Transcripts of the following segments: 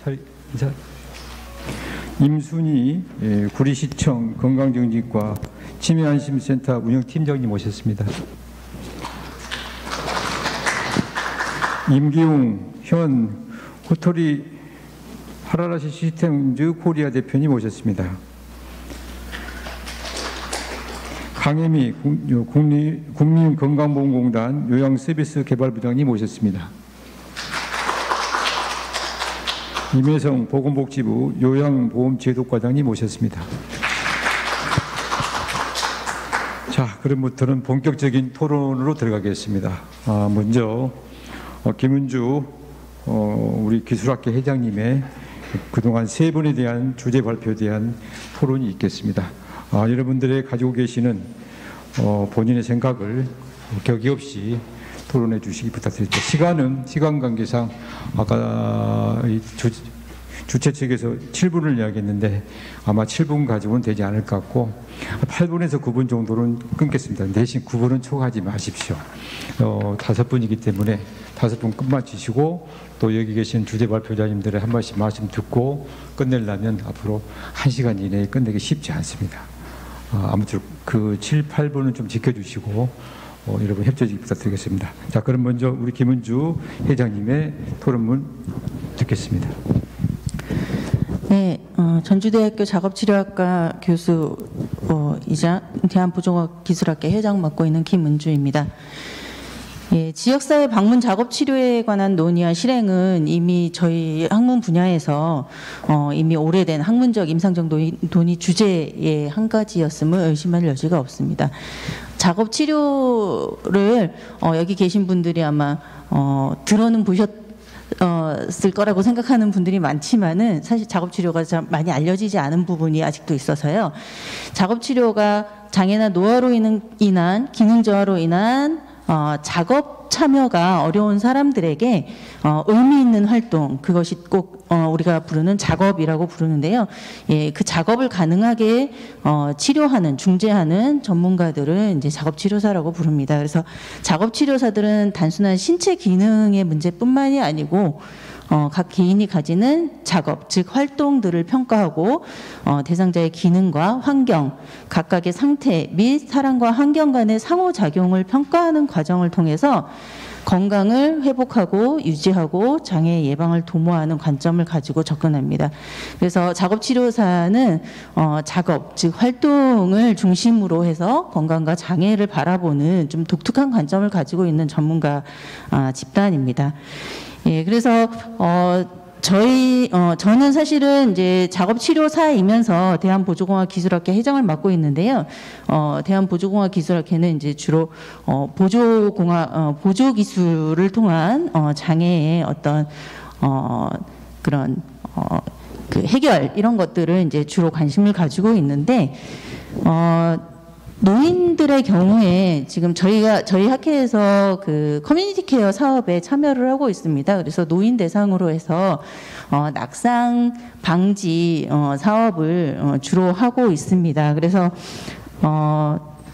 인사. 임순희 구리시청 건강정진과 치매안심센터 운영팀장님 모셨습니다. 임기웅 현 호토리 하라라시 시스템즈 코리아 대표님 모셨습니다. 강혜미 국민건강보험공단 요양서비스개발부장님 모셨습니다. 임혜성 보건복지부 요양보험제도과장님 모셨습니다. 자, 그럼부터는 본격적인 토론으로 들어가겠습니다. 먼저 김은주 우리 기술학계 회장님의 그동안 세 번에 대한 주제 발표에 대한 토론이 있겠습니다. 여러분들의 가지고 계시는 본인의 생각을 격의 없이 토론해 주시기 부탁드립니다. 시간 관계상 아까 주최 측에서 7분을 이야기했는데 아마 7분 가지고는 되지 않을 것 같고 8분에서 9분 정도는 끊겠습니다. 대신 9분은 초과하지 마십시오. 5분이기 때문에 5분 끝마치시고 또 여기 계신 주제 발표자님들의 한 말씀 말씀 듣고 끝내려면 앞으로 1시간 이내에 끝내기 쉽지 않습니다. 아무튼 그 7, 8분은 좀 지켜주시고 여러분 협조해 부탁드리겠습니다. 자, 그럼 먼저 우리 김은주 회장님의 토론문 듣겠습니다. 네, 전주대학교 작업치료학과 교수이자 대한보조기술학계 회장 맡고 있는 김은주입니다. 예, 지역사회 방문 작업치료에 관한 논의와 실행은 이미 저희 학문 분야에서 이미 오래된 학문적 임상적 논의 주제의 한 가지였음을 의심할 여지가 없습니다. 작업치료를 여기 계신 분들이 아마 들어는 보셨을 거라고 생각하는 분들이 많지만은 사실 작업치료가 참 많이 알려지지 않은 부분이 아직도 있어서요. 작업치료가 장애나 노화로 인한 기능 저하로 인한 작업 참여가 어려운 사람들에게 의미 있는 활동, 그것이 꼭 우리가 부르는 작업이라고 부르는데요. 예, 그 작업을 가능하게 치료하는, 중재하는 전문가들은 이제 작업치료사라고 부릅니다. 그래서 작업치료사들은 단순한 신체 기능의 문제뿐만이 아니고 각 개인이 가지는 작업, 즉 활동들을 평가하고 대상자의 기능과 환경, 각각의 상태 및 사람과 환경 간의 상호작용을 평가하는 과정을 통해서 건강을 회복하고 유지하고 장애 예방을 도모하는 관점을 가지고 접근합니다. 그래서 작업치료사는 작업, 즉 활동을 중심으로 해서 건강과 장애를 바라보는 좀 독특한 관점을 가지고 있는 전문가 집단입니다. 예, 그래서 저는 사실은 이제 작업치료사이면서 대한보조공학기술학회 회장을 맡고 있는데요. 대한보조공학기술학회는 이제 주로 보조기술을 통한 장애의 어떤 그런 그 해결 이런 것들을 이제 주로 관심을 가지고 있는데 노인들의 경우에 지금 저희 학회에서 그 커뮤니티 케어 사업에 참여를 하고 있습니다. 그래서 노인 대상으로 해서 낙상 방지 사업을 주로 하고 있습니다. 그래서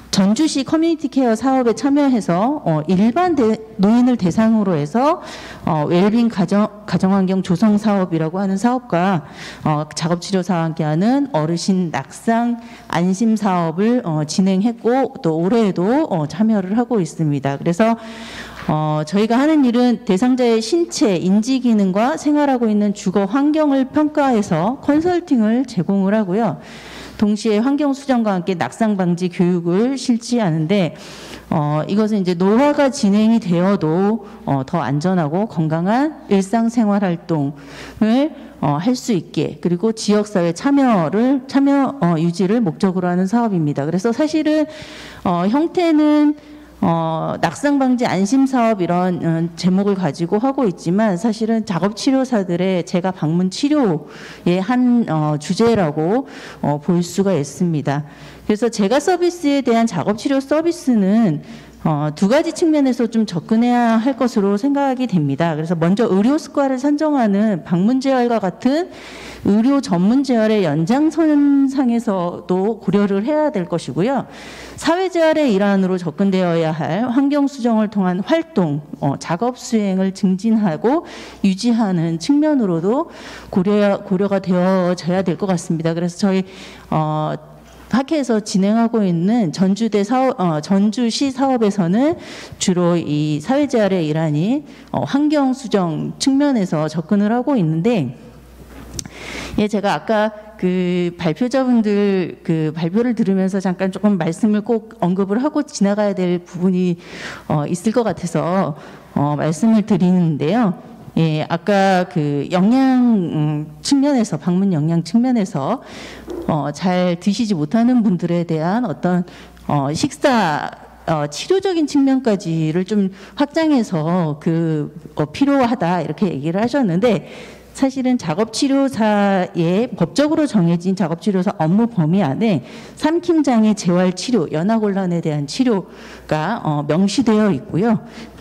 전주시 커뮤니티 케어 사업에 참여해서 일반 노인을 대상으로 해서 웰빙 가정환경 조성 사업이라고 하는 사업과 작업치료사와 함께하는 어르신 낙상 안심 사업을 진행했고 또 올해에도 참여를 하고 있습니다. 그래서 저희가 하는 일은 대상자의 신체, 인지 기능과 생활하고 있는 주거 환경을 평가해서 컨설팅을 제공을 하고요. 동시에 환경 수정과 함께 낙상 방지 교육을 실시하는데 이것은 이제 노화가 진행이 되어도 더 안전하고 건강한 일상생활 활동을 할 수 있게 그리고 지역사회 참여 유지를 목적으로 하는 사업입니다. 그래서 사실은 형태는 낙상 방지 안심 사업 이런 제목을 가지고 하고 있지만 사실은 작업치료사들의 제가 방문 치료의 한 주제라고 볼 수가 있습니다. 그래서 제가 서비스에 대한 작업치료 서비스는 두 가지 측면에서 좀 접근해야 할 것으로 생각이 됩니다. 그래서 먼저 의료 스과를 선정하는 방문 재활과 같은 의료 전문 재활의 연장선상에서도 고려를 해야 될 것이고요. 사회 재활의 일환으로 접근되어야 할 환경 수정을 통한 활동, 작업 수행을 증진하고 유지하는 측면으로도 고려가 되어져야 될 것 같습니다. 그래서 저희 학회에서 진행하고 있는 전주시 사업에서는 주로 이 사회재활의 일환이 환경 수정 측면에서 접근을 하고 있는데, 예, 제가 아까 그 발표자분들 그 발표를 들으면서 잠깐 조금 말씀을 꼭 언급을 하고 지나가야 될 부분이 있을 것 같아서 말씀을 드리는데요. 예, 아까 그 영양 측면에서, 방문 영양 측면에서 잘 드시지 못하는 분들에 대한 어떤 식사 치료적인 측면까지를 좀 확장해서 필요하다 이렇게 얘기를 하셨는데, 사실은 작업치료사의 법적으로 정해진 작업치료사 업무 범위 안에 삼킴장애 재활치료, 연화곤란에 대한 치료가 명시되어 있고요.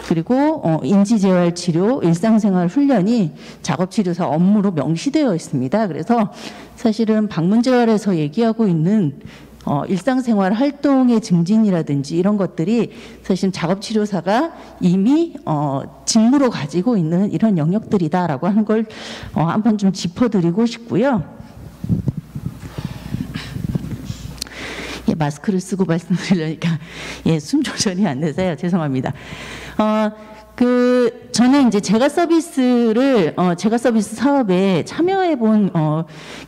그리고 인지재활치료, 일상생활 훈련이 작업치료사 업무로 명시되어 있습니다. 그래서 사실은 방문재활에서 얘기하고 있는 일상생활 활동의 증진이라든지 이런 것들이 사실 작업치료사가 이미 직무로 가지고 있는 이런 영역들이다라고 하는 걸 한번 좀 짚어드리고 싶고요. 예, 마스크를 쓰고 말씀드리려니까 예, 숨 조절이 안 돼서요. 죄송합니다. 저는 이제 제가 서비스 사업에 참여해 본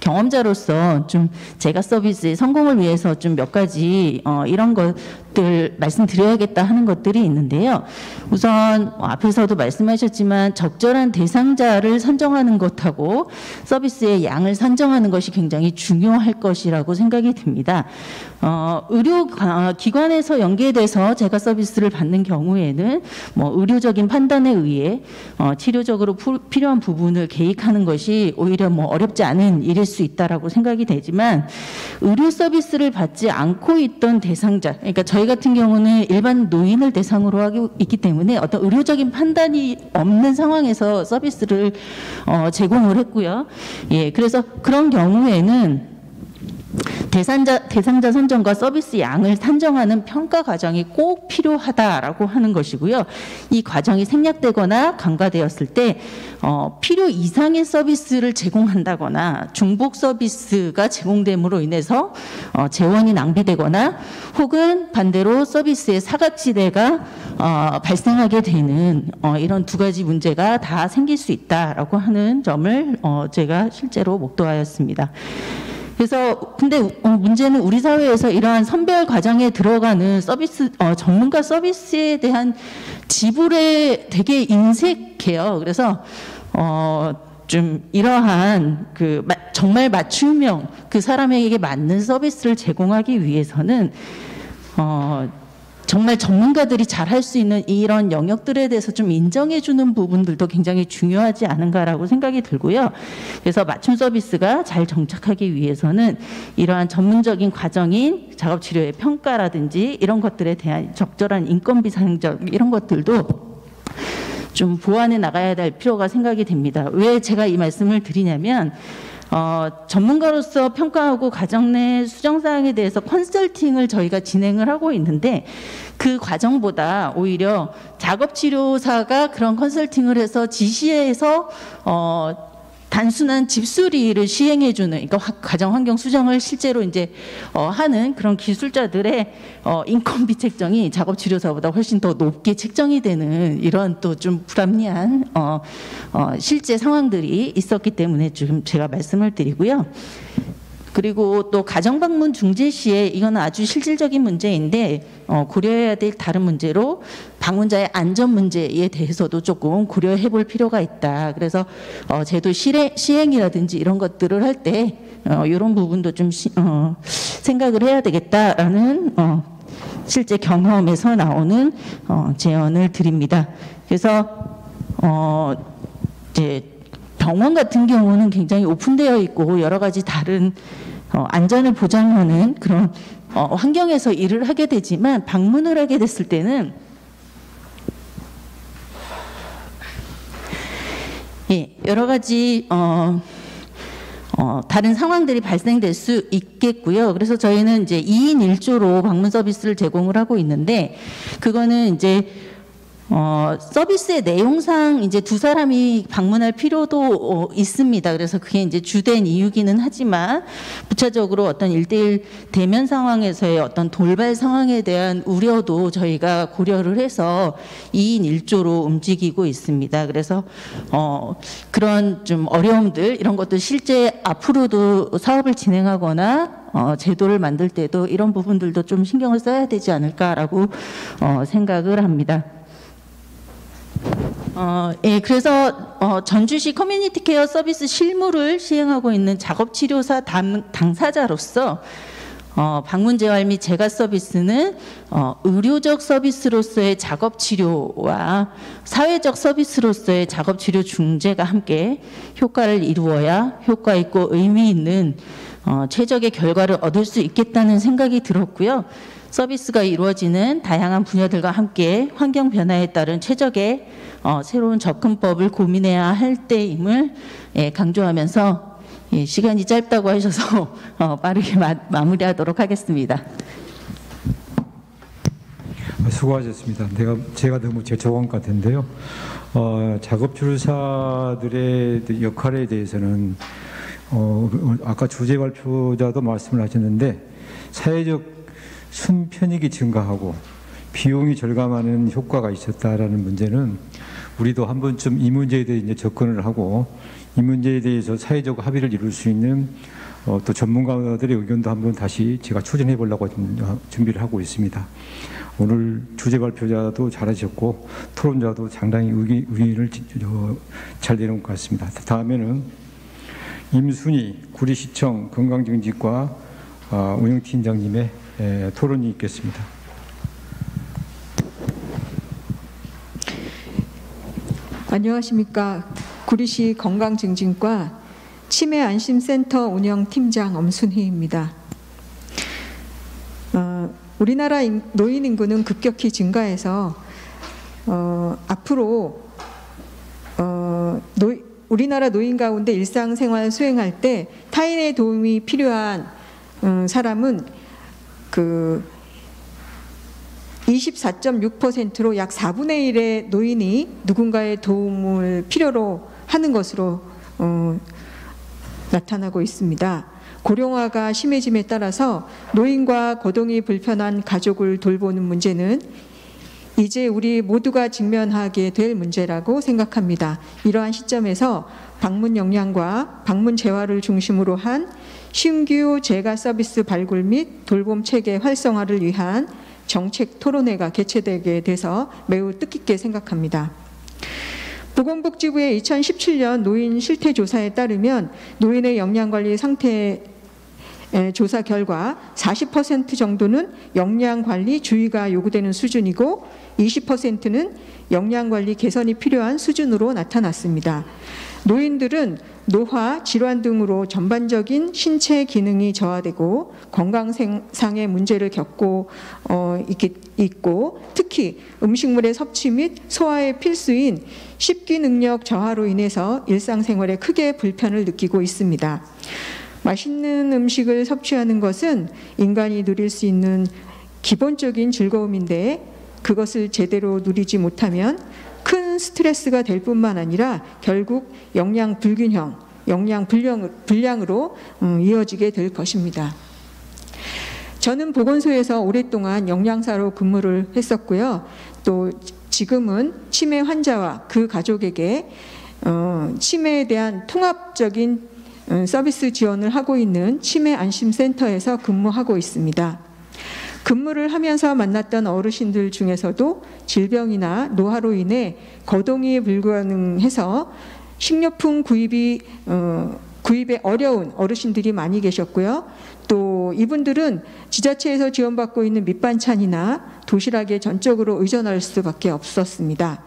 경험자로서 좀 제가 서비스의 성공을 위해서 좀 몇 가지 이런 것들 말씀드려야겠다 하는 것들이 있는데요. 우선 앞에서도 말씀하셨지만 적절한 대상자를 선정하는 것하고 서비스의 양을 산정하는 것이 굉장히 중요할 것이라고 생각이 듭니다. 의료기관에서 연계돼서 제가 서비스를 받는 경우에는 의료적인 판단에 의해 치료적으로 필요한 부분을 계획하는 것이 오히려 어렵지 않은 일일 수 있다라고 생각이 되지만, 의료 서비스를 받지 않고 있던 대상자, 그러니까 저희 같은 경우는 일반 노인을 대상으로 하고 있기 때문에 어떤 의료적인 판단이 없는 상황에서 서비스를 제공을 했고요. 예, 그래서 그런 경우에는 대상자 선정과 서비스 양을 산정하는 평가 과정이 꼭 필요하다라고 하는 것이고요. 이 과정이 생략되거나 간과되었을 때 필요 이상의 서비스를 제공한다거나 중복 서비스가 제공됨으로 인해서 재원이 낭비되거나 혹은 반대로 서비스의 사각지대가 발생하게 되는 이런 두 가지 문제가 다 생길 수 있다라고 하는 점을 제가 실제로 목도하였습니다. 그래서 근데 문제는 우리 사회에서 이러한 선별 과정에 들어가는 서비스 전문가 서비스에 대한 지불에 되게 인색해요. 그래서 좀 이러한 정말 맞춤형 그 사람에게 맞는 서비스를 제공하기 위해서는 정말 전문가들이 잘 할 수 있는 이런 영역들에 대해서 좀 인정해 주는 부분들도 굉장히 중요하지 않은가라고 생각이 들고요. 그래서 맞춤 서비스가 잘 정착하기 위해서는 이러한 전문적인 과정인 작업치료의 평가라든지 이런 것들에 대한 적절한 인건비 산정 이런 것들도 좀 보완해 나가야 될 필요가 생각이 됩니다. 왜 제가 이 말씀을 드리냐면 전문가로서 평가하고 가정 내 수정사항에 대해서 컨설팅을 저희가 진행을 하고 있는데, 그 과정보다 오히려 작업치료사가 그런 컨설팅을 해서 지시해서 단순한 집수리를 시행해주는, 그러니까 가정 환경 수정을 실제로 이제 하는 그런 기술자들의 인건비 책정이 작업치료사보다 훨씬 더 높게 책정이 되는 이런 또 좀 불합리한 실제 상황들이 있었기 때문에 지금 제가 말씀을 드리고요. 그리고 또 가정방문 중재 시에 이거는 아주 실질적인 문제인데 고려해야 될 다른 문제로 방문자의 안전 문제에 대해서도 조금 고려해 볼 필요가 있다. 그래서 제도 시행이라든지 이런 것들을 할 때 이런 부분도 좀 생각을 해야 되겠다라는 실제 경험에서 나오는 제언을 드립니다. 그래서 이제 병원 같은 경우는 굉장히 오픈되어 있고 여러 가지 다른 안전을 보장하는 그런 환경에서 일을 하게 되지만, 방문을 하게 됐을 때는 여러 가지 다른 상황들이 발생될 수 있겠고요. 그래서 저희는 이제 2인 1조로 방문 서비스를 제공을 하고 있는데, 그거는 이제 서비스의 내용상 이제 두 사람이 방문할 필요도 있습니다. 그래서 그게 이제 주된 이유기는 하지만, 부차적으로 어떤 1대1 대면 상황에서의 어떤 돌발 상황에 대한 우려도 저희가 고려를 해서 2인 1조로 움직이고 있습니다. 그래서 그런 좀 어려움들, 이런 것도 실제 앞으로도 사업을 진행하거나 제도를 만들 때도 이런 부분들도 좀 신경을 써야 되지 않을까라고 생각을 합니다. 예, 그래서 전주시 커뮤니티 케어 서비스 실무를 시행하고 있는 작업치료사 당사자로서 방문 재활 및 재가 서비스는 의료적 서비스로서의 작업치료와 사회적 서비스로서의 작업치료 중재가 함께 효과를 이루어야 효과 있고 의미 있는 최적의 결과를 얻을 수 있겠다는 생각이 들었고요. 서비스가 이루어지는 다양한 분야들과 함께 환경 변화에 따른 최적의 새로운 접근법을 고민해야 할 때임을 강조하면서, 시간이 짧다고 하셔서 빠르게 마무리하도록 하겠습니다. 수고하셨습니다. 제가 너무 죄송한 것 같은데요. 작업치료사들의 역할에 대해서는 아까 주재 발표자도 말씀을 하셨는데, 사회적 순편익이 증가하고 비용이 절감하는 효과가 있었다라는 문제는 우리도 한 번쯤 이 문제에 대해 이제 접근을 하고, 이 문제에 대해서 사회적 합의를 이룰 수 있는 또 전문가들의 의견도 한번 다시 제가 추진해 보려고 준비를 하고 있습니다. 오늘 주재 발표자도 잘하셨고 토론자도 상당히 의견을 잘 내놓은 것 같습니다. 다음에는 임순희 구리시청 건강증진과 운영팀장님의 토론이 있겠습니다. 안녕하십니까. 구리시 건강증진과 치매안심센터 운영팀장 엄순희입니다. 우리나라 노인 인구는 급격히 증가해서 앞으로 우리나라 노인 가운데 일상생활 수행할 때 타인의 도움이 필요한 사람은 24.6%로 약 4분의 1의 노인이 누군가의 도움을 필요로 하는 것으로 나타나고 있습니다. 고령화가 심해짐에 따라서 노인과 거동이 불편한 가족을 돌보는 문제는 이제 우리 모두가 직면하게 될 문제라고 생각합니다. 이러한 시점에서 방문 역량과 방문 재활을 중심으로 한 신규 재가 서비스 발굴 및 돌봄 체계 활성화를 위한 정책 토론회가 개최되게 돼서 매우 뜻깊게 생각합니다. 보건복지부의 2017년 노인 실태 조사에 따르면 노인의 역량관리 상태 조사 결과 40% 정도는 역량관리 주의가 요구되는 수준이고 20%는 역량관리 개선이 필요한 수준으로 나타났습니다. 노인들은 노화, 질환 등으로 전반적인 신체 기능이 저하되고 건강상의 문제를 겪고 있고, 특히 음식물의 섭취 및 소화의 필수인 식기 능력 저하로 인해서 일상생활에 크게 불편을 느끼고 있습니다. 맛있는 음식을 섭취하는 것은 인간이 누릴 수 있는 기본적인 즐거움인데, 그것을 제대로 누리지 못하면 큰 스트레스가 될 뿐만 아니라 결국 영양 불균형, 영양 불량으로 이어지게 될 것입니다. 저는 보건소에서 오랫동안 영양사로 근무를 했었고요. 또 지금은 치매 환자와 그 가족에게 치매에 대한 통합적인 서비스 지원을 하고 있는 치매안심센터에서 근무하고 있습니다. 근무를 하면서 만났던 어르신들 중에서도 질병이나 노화로 인해 거동이 불가능해서 식료품 구입에 어려운 어르신들이 많이 계셨고요. 또 이분들은 지자체에서 지원받고 있는 밑반찬이나 도시락에 전적으로 의존할 수밖에 없었습니다.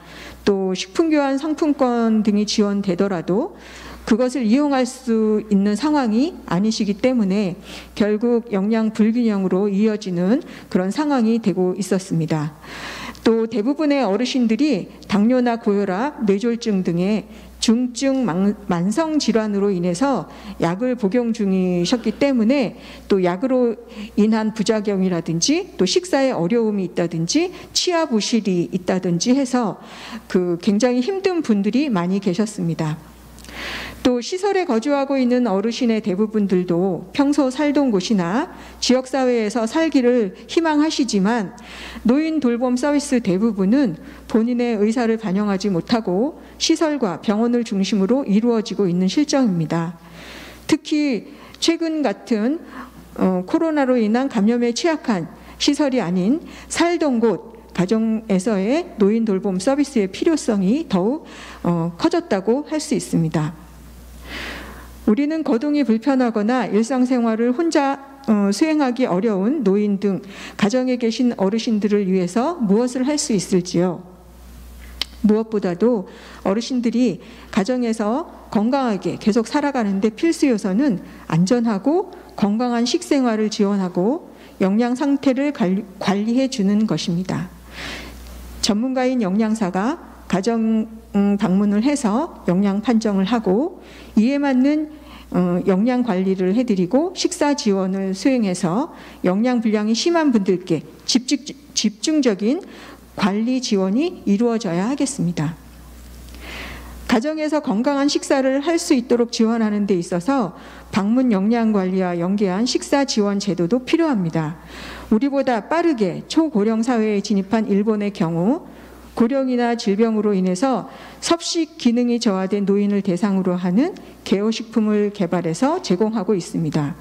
또 식품교환 상품권 등이 지원되더라도 그것을 이용할 수 있는 상황이 아니시기 때문에 결국 영양 불균형으로 이어지는 그런 상황이 되고 있었습니다. 또 대부분의 어르신들이 당뇨나 고혈압, 뇌졸중 등의 중증 만성 질환으로 인해서 약을 복용 중이셨기 때문에 또 약으로 인한 부작용이라든지 또 식사에 어려움이 있다든지 치아 부실이 있다든지 해서 굉장히 힘든 분들이 많이 계셨습니다. 또 시설에 거주하고 있는 어르신의 대부분들도 평소 살던 곳이나 지역사회에서 살기를 희망하시지만 노인 돌봄 서비스 대부분은 본인의 의사를 반영하지 못하고 시설과 병원을 중심으로 이루어지고 있는 실정입니다. 특히 최근 같은 코로나로 인한 감염에 취약한 시설이 아닌 살던 곳 가정에서의 노인 돌봄 서비스의 필요성이 더욱 커졌다고 할 수 있습니다. 우리는 거동이 불편하거나 일상생활을 혼자 수행하기 어려운 노인 등 가정에 계신 어르신들을 위해서 무엇을 할 수 있을지요? 무엇보다도 어르신들이 가정에서 건강하게 계속 살아가는데 필수 요소는 안전하고 건강한 식생활을 지원하고 영양 상태를 관리해 주는 것입니다. 전문가인 영양사가 가정 방문을 해서 영양 판정을 하고 이에 맞는 영양 관리를 해드리고 식사 지원을 수행해서 영양 불량이 심한 분들께 집중적인 관리 지원이 이루어져야 하겠습니다. 가정에서 건강한 식사를 할 수 있도록 지원하는 데 있어서 방문 영양 관리와 연계한 식사 지원 제도도 필요합니다. 우리보다 빠르게 초고령 사회에 진입한 일본의 경우 고령이나 질병으로 인해서 섭식 기능이 저하된 노인을 대상으로 하는 개호식품을 개발해서 제공하고 있습니다.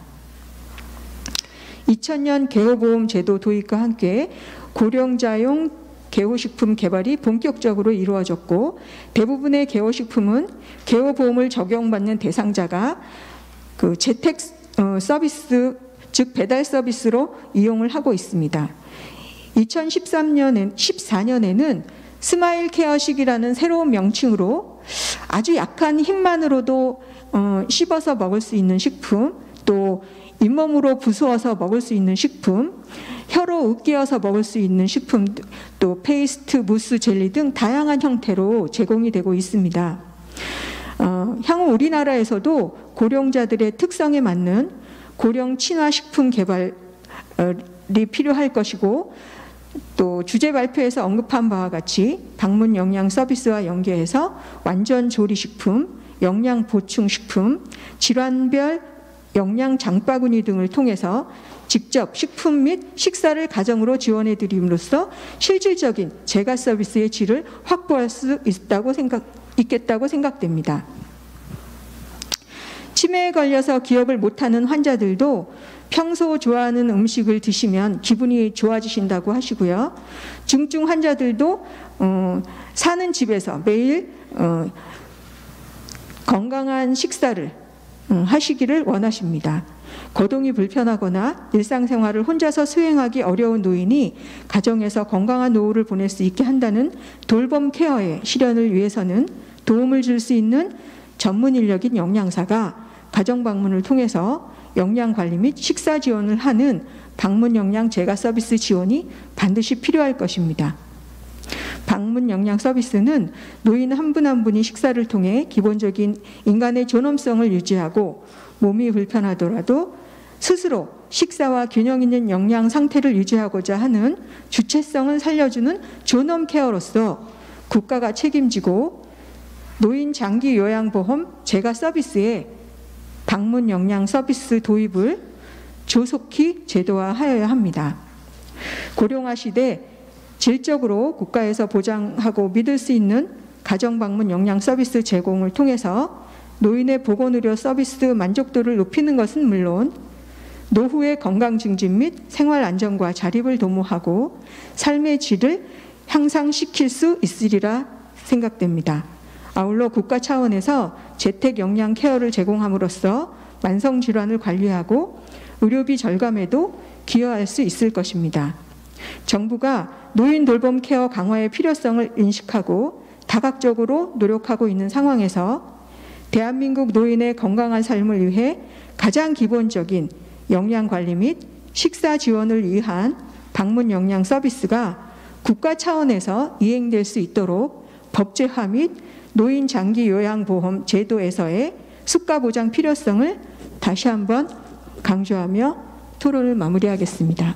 2000년 개호보험 제도 도입과 함께 고령자용 개호식품 개발이 본격적으로 이루어졌고 대부분의 개호식품은 개호보험을 적용받는 대상자가 재택 서비스, 즉 배달 서비스로 이용을 하고 있습니다. 2014년에는 스마일 케어식이라는 새로운 명칭으로 아주 약한 힘만으로도 씹어서 먹을 수 있는 식품, 또 잇몸으로 부수어서 먹을 수 있는 식품, 혀로 으깨어서 먹을 수 있는 식품, 또 페이스트, 무스, 젤리 등 다양한 형태로 제공이 되고 있습니다. 향후 우리나라에서도 고령자들의 특성에 맞는 고령 친화 식품 개발이 필요할 것이고 또 주제 발표에서 언급한 바와 같이 방문 영양 서비스와 연계해서 완전 조리식품, 영양 보충식품, 질환별 영양 장바구니 등을 통해서 직접 식품 및 식사를 가정으로 지원해 드림으로써 실질적인 재가 서비스의 질을 확보할 수 있겠다고 생각됩니다. 치매에 걸려서 기억을 못하는 환자들도 평소 좋아하는 음식을 드시면 기분이 좋아지신다고 하시고요. 중증 환자들도 사는 집에서 매일 건강한 식사를 하시기를 원하십니다. 거동이 불편하거나 일상생활을 혼자서 수행하기 어려운 노인이 가정에서 건강한 노후를 보낼 수 있게 한다는 돌봄 케어의 실현을 위해서는 도움을 줄 수 있는 전문 인력인 영양사가 가정 방문을 통해서 영양 관리 및 식사 지원을 하는 방문 영양 재가 서비스 지원이 반드시 필요할 것입니다. 방문 영양 서비스는 노인 한 분 한 분이 식사를 통해 기본적인 인간의 존엄성을 유지하고 몸이 불편하더라도 스스로 식사와 균형 있는 영양 상태를 유지하고자 하는 주체성을 살려주는 존엄 케어로서 국가가 책임지고 노인 장기 요양보험 재가 서비스에 방문 영양 서비스 도입을 조속히 제도화하여야 합니다. 고령화 시대 질적으로 국가에서 보장하고 믿을 수 있는 가정방문 영양 서비스 제공을 통해서 노인의 보건의료 서비스 만족도를 높이는 것은 물론 노후의 건강 증진 및 생활 안정과 자립을 도모하고 삶의 질을 향상시킬 수 있으리라 생각됩니다. 아울러 국가 차원에서 재택 영양 케어를 제공함으로써 만성 질환을 관리하고 의료비 절감에도 기여할 수 있을 것입니다. 정부가 노인 돌봄 케어 강화의 필요성을 인식하고 다각적으로 노력하고 있는 상황에서 대한민국 노인의 건강한 삶을 위해 가장 기본적인 영양 관리 및 식사 지원을 위한 방문 영양 서비스가 국가 차원에서 이행될 수 있도록 법제화 및 노인 장기 요양보험 제도에서의 수가 보장 필요성을 다시 한번 강조하며 토론을 마무리하겠습니다.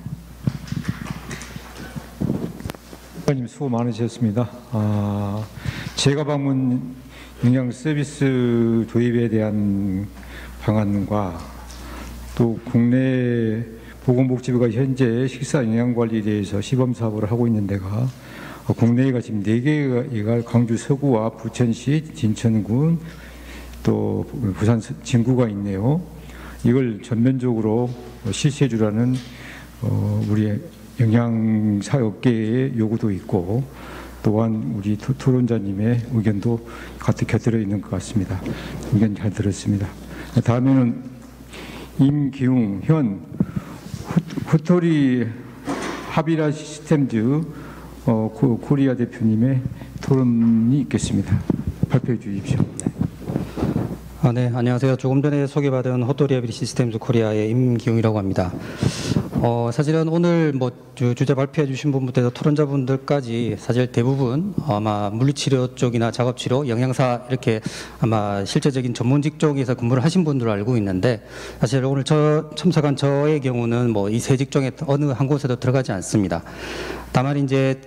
의원님 수고 많으셨습니다. 재가 방문 영양 서비스 도입에 대한 방안과 또 국내 보건복지부가 현재 식사 영양 관리에 대해서 시범 사업을 하고 있는 데가 국내에가 지금 4개가 강주 서구와 부천시, 진천군 또 부산 진구가 있네요. 이걸 전면적으로 실시해 주라는 우리 영양사업계의 요구도 있고 또한 우리 토론자님의 의견도 가득 곁들여 있는 것 같습니다. 의견 잘 들었습니다. 다음에는 임기웅 현 후토리 하비라 시스템즈 코리아 대표님의 토론이 있겠습니다. 발표해 주십시오. 네, 안녕하세요. 조금 전에 소개받은 호토리 하비라 시스템즈 코리아의 임기웅이라고 합니다. 사실은 오늘 주제 발표해 주신 분부터 토론자분들까지 사실 대부분 아마 물리치료 쪽이나 작업치료, 영양사 이렇게 아마 실제적인 전문 직종에서 근무를 하신 분들로 알고 있는데 사실 오늘 참석한 저의 경우는 이 세 직종에 어느 한 곳에도 들어가지 않습니다. 다만 이제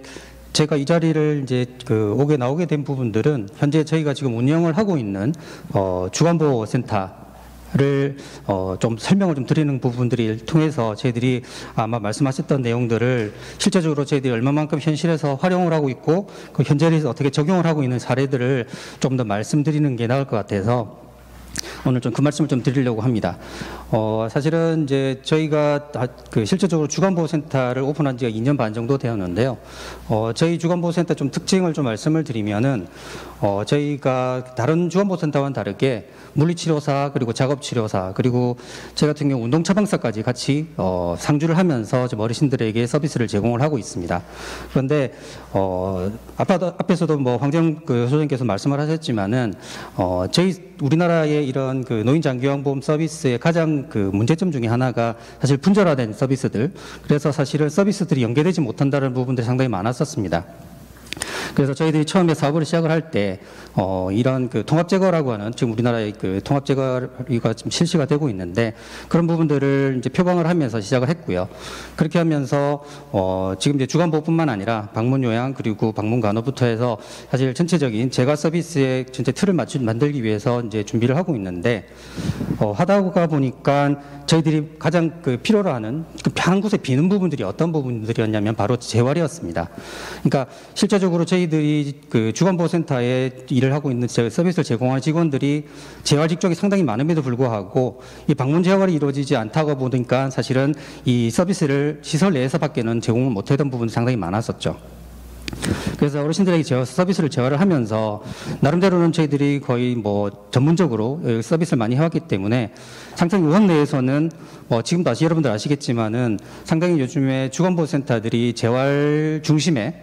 제가 이 자리를 오게 나오게 된 부분들은 현재 저희가 지금 운영을 하고 있는 주간보호센터를 좀 설명을 좀 드리는 부분들을 통해서 저희들이 아마 말씀하셨던 내용들을 실제적으로 저희들이 얼마만큼 현실에서 활용을 하고 있고 그 현재에서 어떻게 적용을 하고 있는 사례들을 좀 더 말씀드리는 게 나을 것 같아서 오늘 좀 그 말씀을 좀 드리려고 합니다. 사실은 이제 저희가 실제적으로 주간보호센터를 오픈한 지가 2년 반 정도 되었는데요. 저희 주간보호센터 좀 특징을 좀 말씀을 드리면은 저희가 다른 주간보호센터와는 다르게 물리치료사 그리고 작업치료사 그리고 저 같은 경우 운동처방사까지 같이 상주를 하면서 좀 어르신들에게 서비스를 제공을 하고 있습니다. 그런데 앞에서도 황정 소장님께서 말씀을 하셨지만은 저희 우리나라의 이런 노인 장기요양보험 서비스의 가장 문제점 중에 하나가 사실 분절화된 서비스들, 그래서 사실은 서비스들이 연계되지 못한다는 부분들이 상당히 많았었습니다. 그래서 저희들이 처음에 사업을 시작을 할 때 이런 통합제거라고 하는 지금 우리나라의 통합제거가 지금 실시가 되고 있는데 그런 부분들을 이제 표방을 하면서 시작을 했고요. 그렇게 하면서 지금 이제 주간보호뿐만 아니라 방문요양 그리고 방문간호부터 해서 사실 전체적인 재가 서비스의 전체 틀을 만들기 위해서 이제 준비를 하고 있는데 하다가 보니까 저희들이 가장 필요로 하는 한 곳에 비는 부분들이 어떤 부분들이었냐면 바로 재활이었습니다. 그러니까 실제적으로 저희들이 주간보호센터에 일을 하고 있는 서비스를 제공하는 직원들이 재활 직종이 상당히 많음에도 불구하고 이 방문 재활이 이루어지지 않다고 보니까 사실은 이 서비스를 시설 내에서밖에는 제공을 못했던 부분이 상당히 많았었죠. 그래서 어르신들에게 서비스를 재활을 하면서 나름대로는 저희들이 거의 전문적으로 서비스를 많이 해왔기 때문에 상당히 의학 내에서는 지금도 여러분들 아시겠지만은 상당히 요즘에 주간보호센터들이 재활 중심의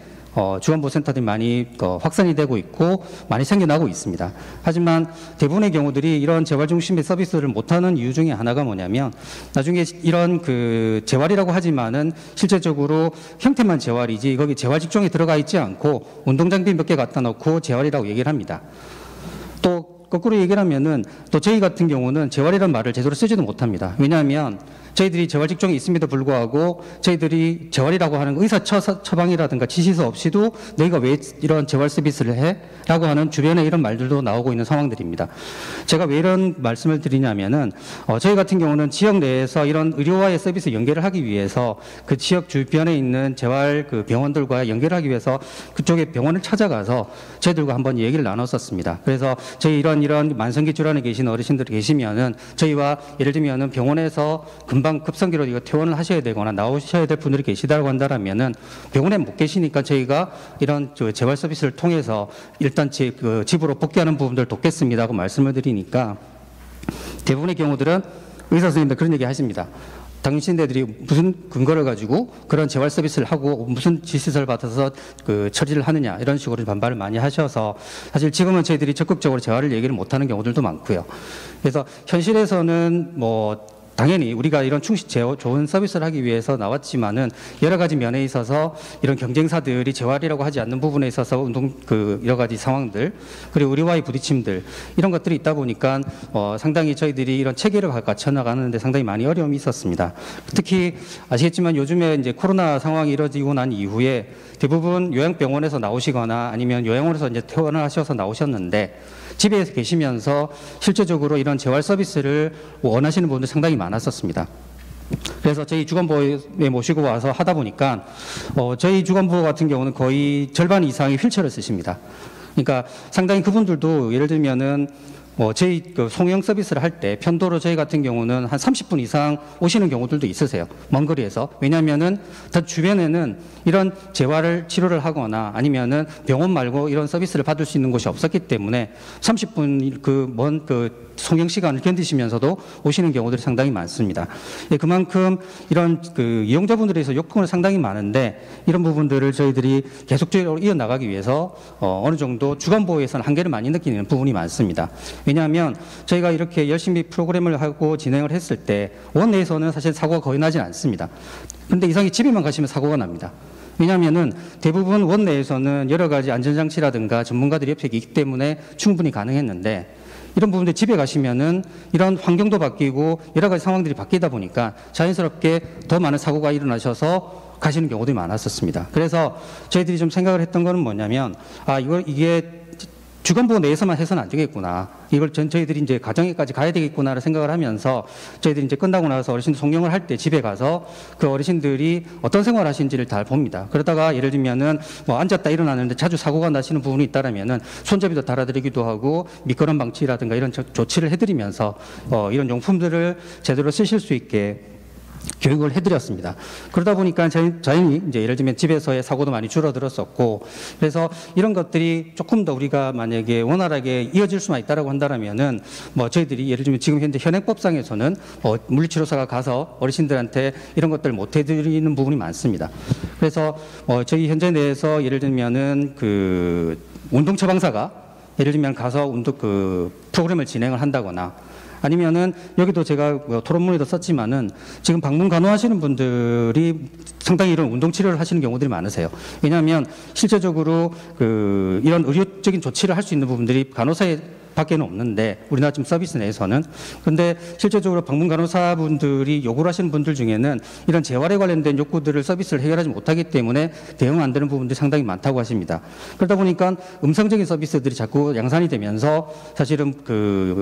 주간보호센터들이 많이 확산이 되고 있고 많이 생겨나고 있습니다. 하지만 대부분의 경우들이 이런 재활 중심의 서비스를 못하는 이유 중에 하나가 뭐냐면 나중에 이런 재활이라고 하지만은 실제적으로 형태만 재활이지 거기 재활 직종에 들어가 있지 않고 운동장비 몇 개 갖다 놓고 재활이라고 얘기를 합니다. 또 거꾸로 얘기를 하면은 또 저희 같은 경우는 재활이라는 말을 제대로 쓰지도 못합니다. 왜냐하면 저희들이 재활 직종이 있음에도 불구하고 저희들이 재활이라고 하는 의사 처방이라든가 지시서 없이도 너희가 왜 이런 재활 서비스를 해? 라고 하는 주변에 이런 말들도 나오고 있는 상황들입니다. 제가 왜 이런 말씀을 드리냐면은 저희 같은 경우는 지역 내에서 이런 의료와의 서비스 연계를 하기 위해서 그 지역 주변에 있는 재활 병원들과 연계를 하기 위해서 그쪽에 병원을 찾아가서 저희들과 한번 얘기를 나눴었습니다. 그래서 저희 이런 만성기 질환에 계신 어르신들이 계시면은 저희와 예를 들면은 병원에서 금방 급성기로 이거 퇴원을 하셔야 되거나 나오셔야 될 분들이 계시다고 한다면은 병원에 못 계시니까 저희가 이런 재활 서비스를 통해서 일단 집으로 복귀하는 부분들 돕겠습니다 하고 말씀을 드리니까 대부분의 경우들은 의사 선생님들 그런 얘기 하십니다. 당신네들이 무슨 근거를 가지고 그런 재활 서비스를 하고 무슨 지시서를 받아서 처리를 하느냐 이런 식으로 반발을 많이 하셔서 사실 지금은 저희들이 적극적으로 재활을 얘기를 못하는 경우들도 많고요. 그래서 현실에서는 당연히 우리가 이런 좋은 서비스를 하기 위해서 나왔지만은 여러 가지 면에 있어서 이런 경쟁사들이 재활이라고 하지 않는 부분에 있어서 여러 가지 상황들 그리고 우리와의 부딪힘들 이런 것들이 있다 보니까 상당히 저희들이 이런 체계를 갖춰 나가는데 상당히 많이 어려움이 있었습니다. 특히 아시겠지만 요즘에 이제 코로나 상황이 이뤄지고 난 이후에 대부분 요양병원에서 나오시거나 아니면 요양원에서 이제 퇴원하셔서 나오셨는데 집에 계시면서 실제적으로 이런 재활 서비스를 원하시는 분들 상당히 많았었습니다. 그래서 저희 주간보호에 모시고 와서 하다 보니까 저희 주간보호 같은 경우는 거의 절반 이상이 휠체어를 쓰십니다. 그러니까 상당히 그분들도 예를 들면은 저희 송영 서비스를 할 때 편도로 저희 같은 경우는 한 30분 이상 오시는 경우들도 있으세요. 먼 거리에서. 왜냐하면은 주변에는 이런 재활을 치료를 하거나 아니면은 병원 말고 이런 서비스를 받을 수 있는 곳이 없었기 때문에 30분 먼 송영 시간을 견디시면서도 오시는 경우들이 상당히 많습니다. 예, 그만큼 이런 이용자분들에서 요청은 상당히 많은데 이런 부분들을 저희들이 계속적으로 이어나가기 위해서 어느 정도 주간보호에서는 한계를 많이 느끼는 부분이 많습니다. 왜냐하면 저희가 이렇게 열심히 프로그램을 하고 진행을 했을 때 원내에서는 사실 사고가 거의 나진 않습니다. 그런데 이상하게 집에만 가시면 사고가 납니다. 왜냐하면은 대부분 원내에서는 여러 가지 안전장치라든가 전문가들이 옆에 있기 때문에 충분히 가능했는데 이런 부분들 집에 가시면은 이런 환경도 바뀌고 여러 가지 상황들이 바뀌다 보니까 자연스럽게 더 많은 사고가 일어나셔서 가시는 경우들이 많았었습니다. 그래서 저희들이 좀 생각을 했던 거는 뭐냐면 이게 주간보호 내에서만 해서는 안 되겠구나. 이걸 저희들이 이제 가정에까지 가야 되겠구나를 생각을 하면서 저희들이 이제 끝나고 나서 어르신들 송영을 할 때 집에 가서 그 어르신들이 어떤 생활을 하시는지를 잘 봅니다. 그러다가 예를 들면은 앉았다 일어나는데 자주 사고가 나시는 부분이 있다라면은 손잡이도 달아드리기도 하고 미끄럼 방지라든가 이런 조치를 해드리면서 이런 용품들을 제대로 쓰실 수 있게 교육을 해드렸습니다. 그러다 보니까 자연히 이제 예를 들면 집에서의 사고도 많이 줄어들었었고 그래서 이런 것들이 조금 더 우리가 만약에 원활하게 이어질 수만 있다라고 한다면은 저희들이 예를 들면 지금 현재 현행법상에서는 물리치료사가 가서 어르신들한테 이런 것들을 못 해드리는 부분이 많습니다. 그래서 저희 현재 내에서 예를 들면은 운동 처방사가 예를 들면 가서 프로그램을 진행을 한다거나 아니면은 여기도 제가 토론문에도 썼지만은 지금 방문 간호하시는 분들이 상당히 이런 운동 치료를 하시는 경우들이 많으세요. 왜냐하면 실제적으로 이런 의료적인 조치를 할 수 있는 부분들이 간호사에 밖에는 없는데 우리나라 지금 서비스 내에서는 근데 실제적으로 방문 간호사분들이 요구를 하시는 분들 중에는 이런 재활에 관련된 욕구들을 서비스를 해결하지 못하기 때문에 대응 안 되는 부분들이 상당히 많다고 하십니다. 그러다 보니까 음성적인 서비스들이 자꾸 양산이 되면서 사실은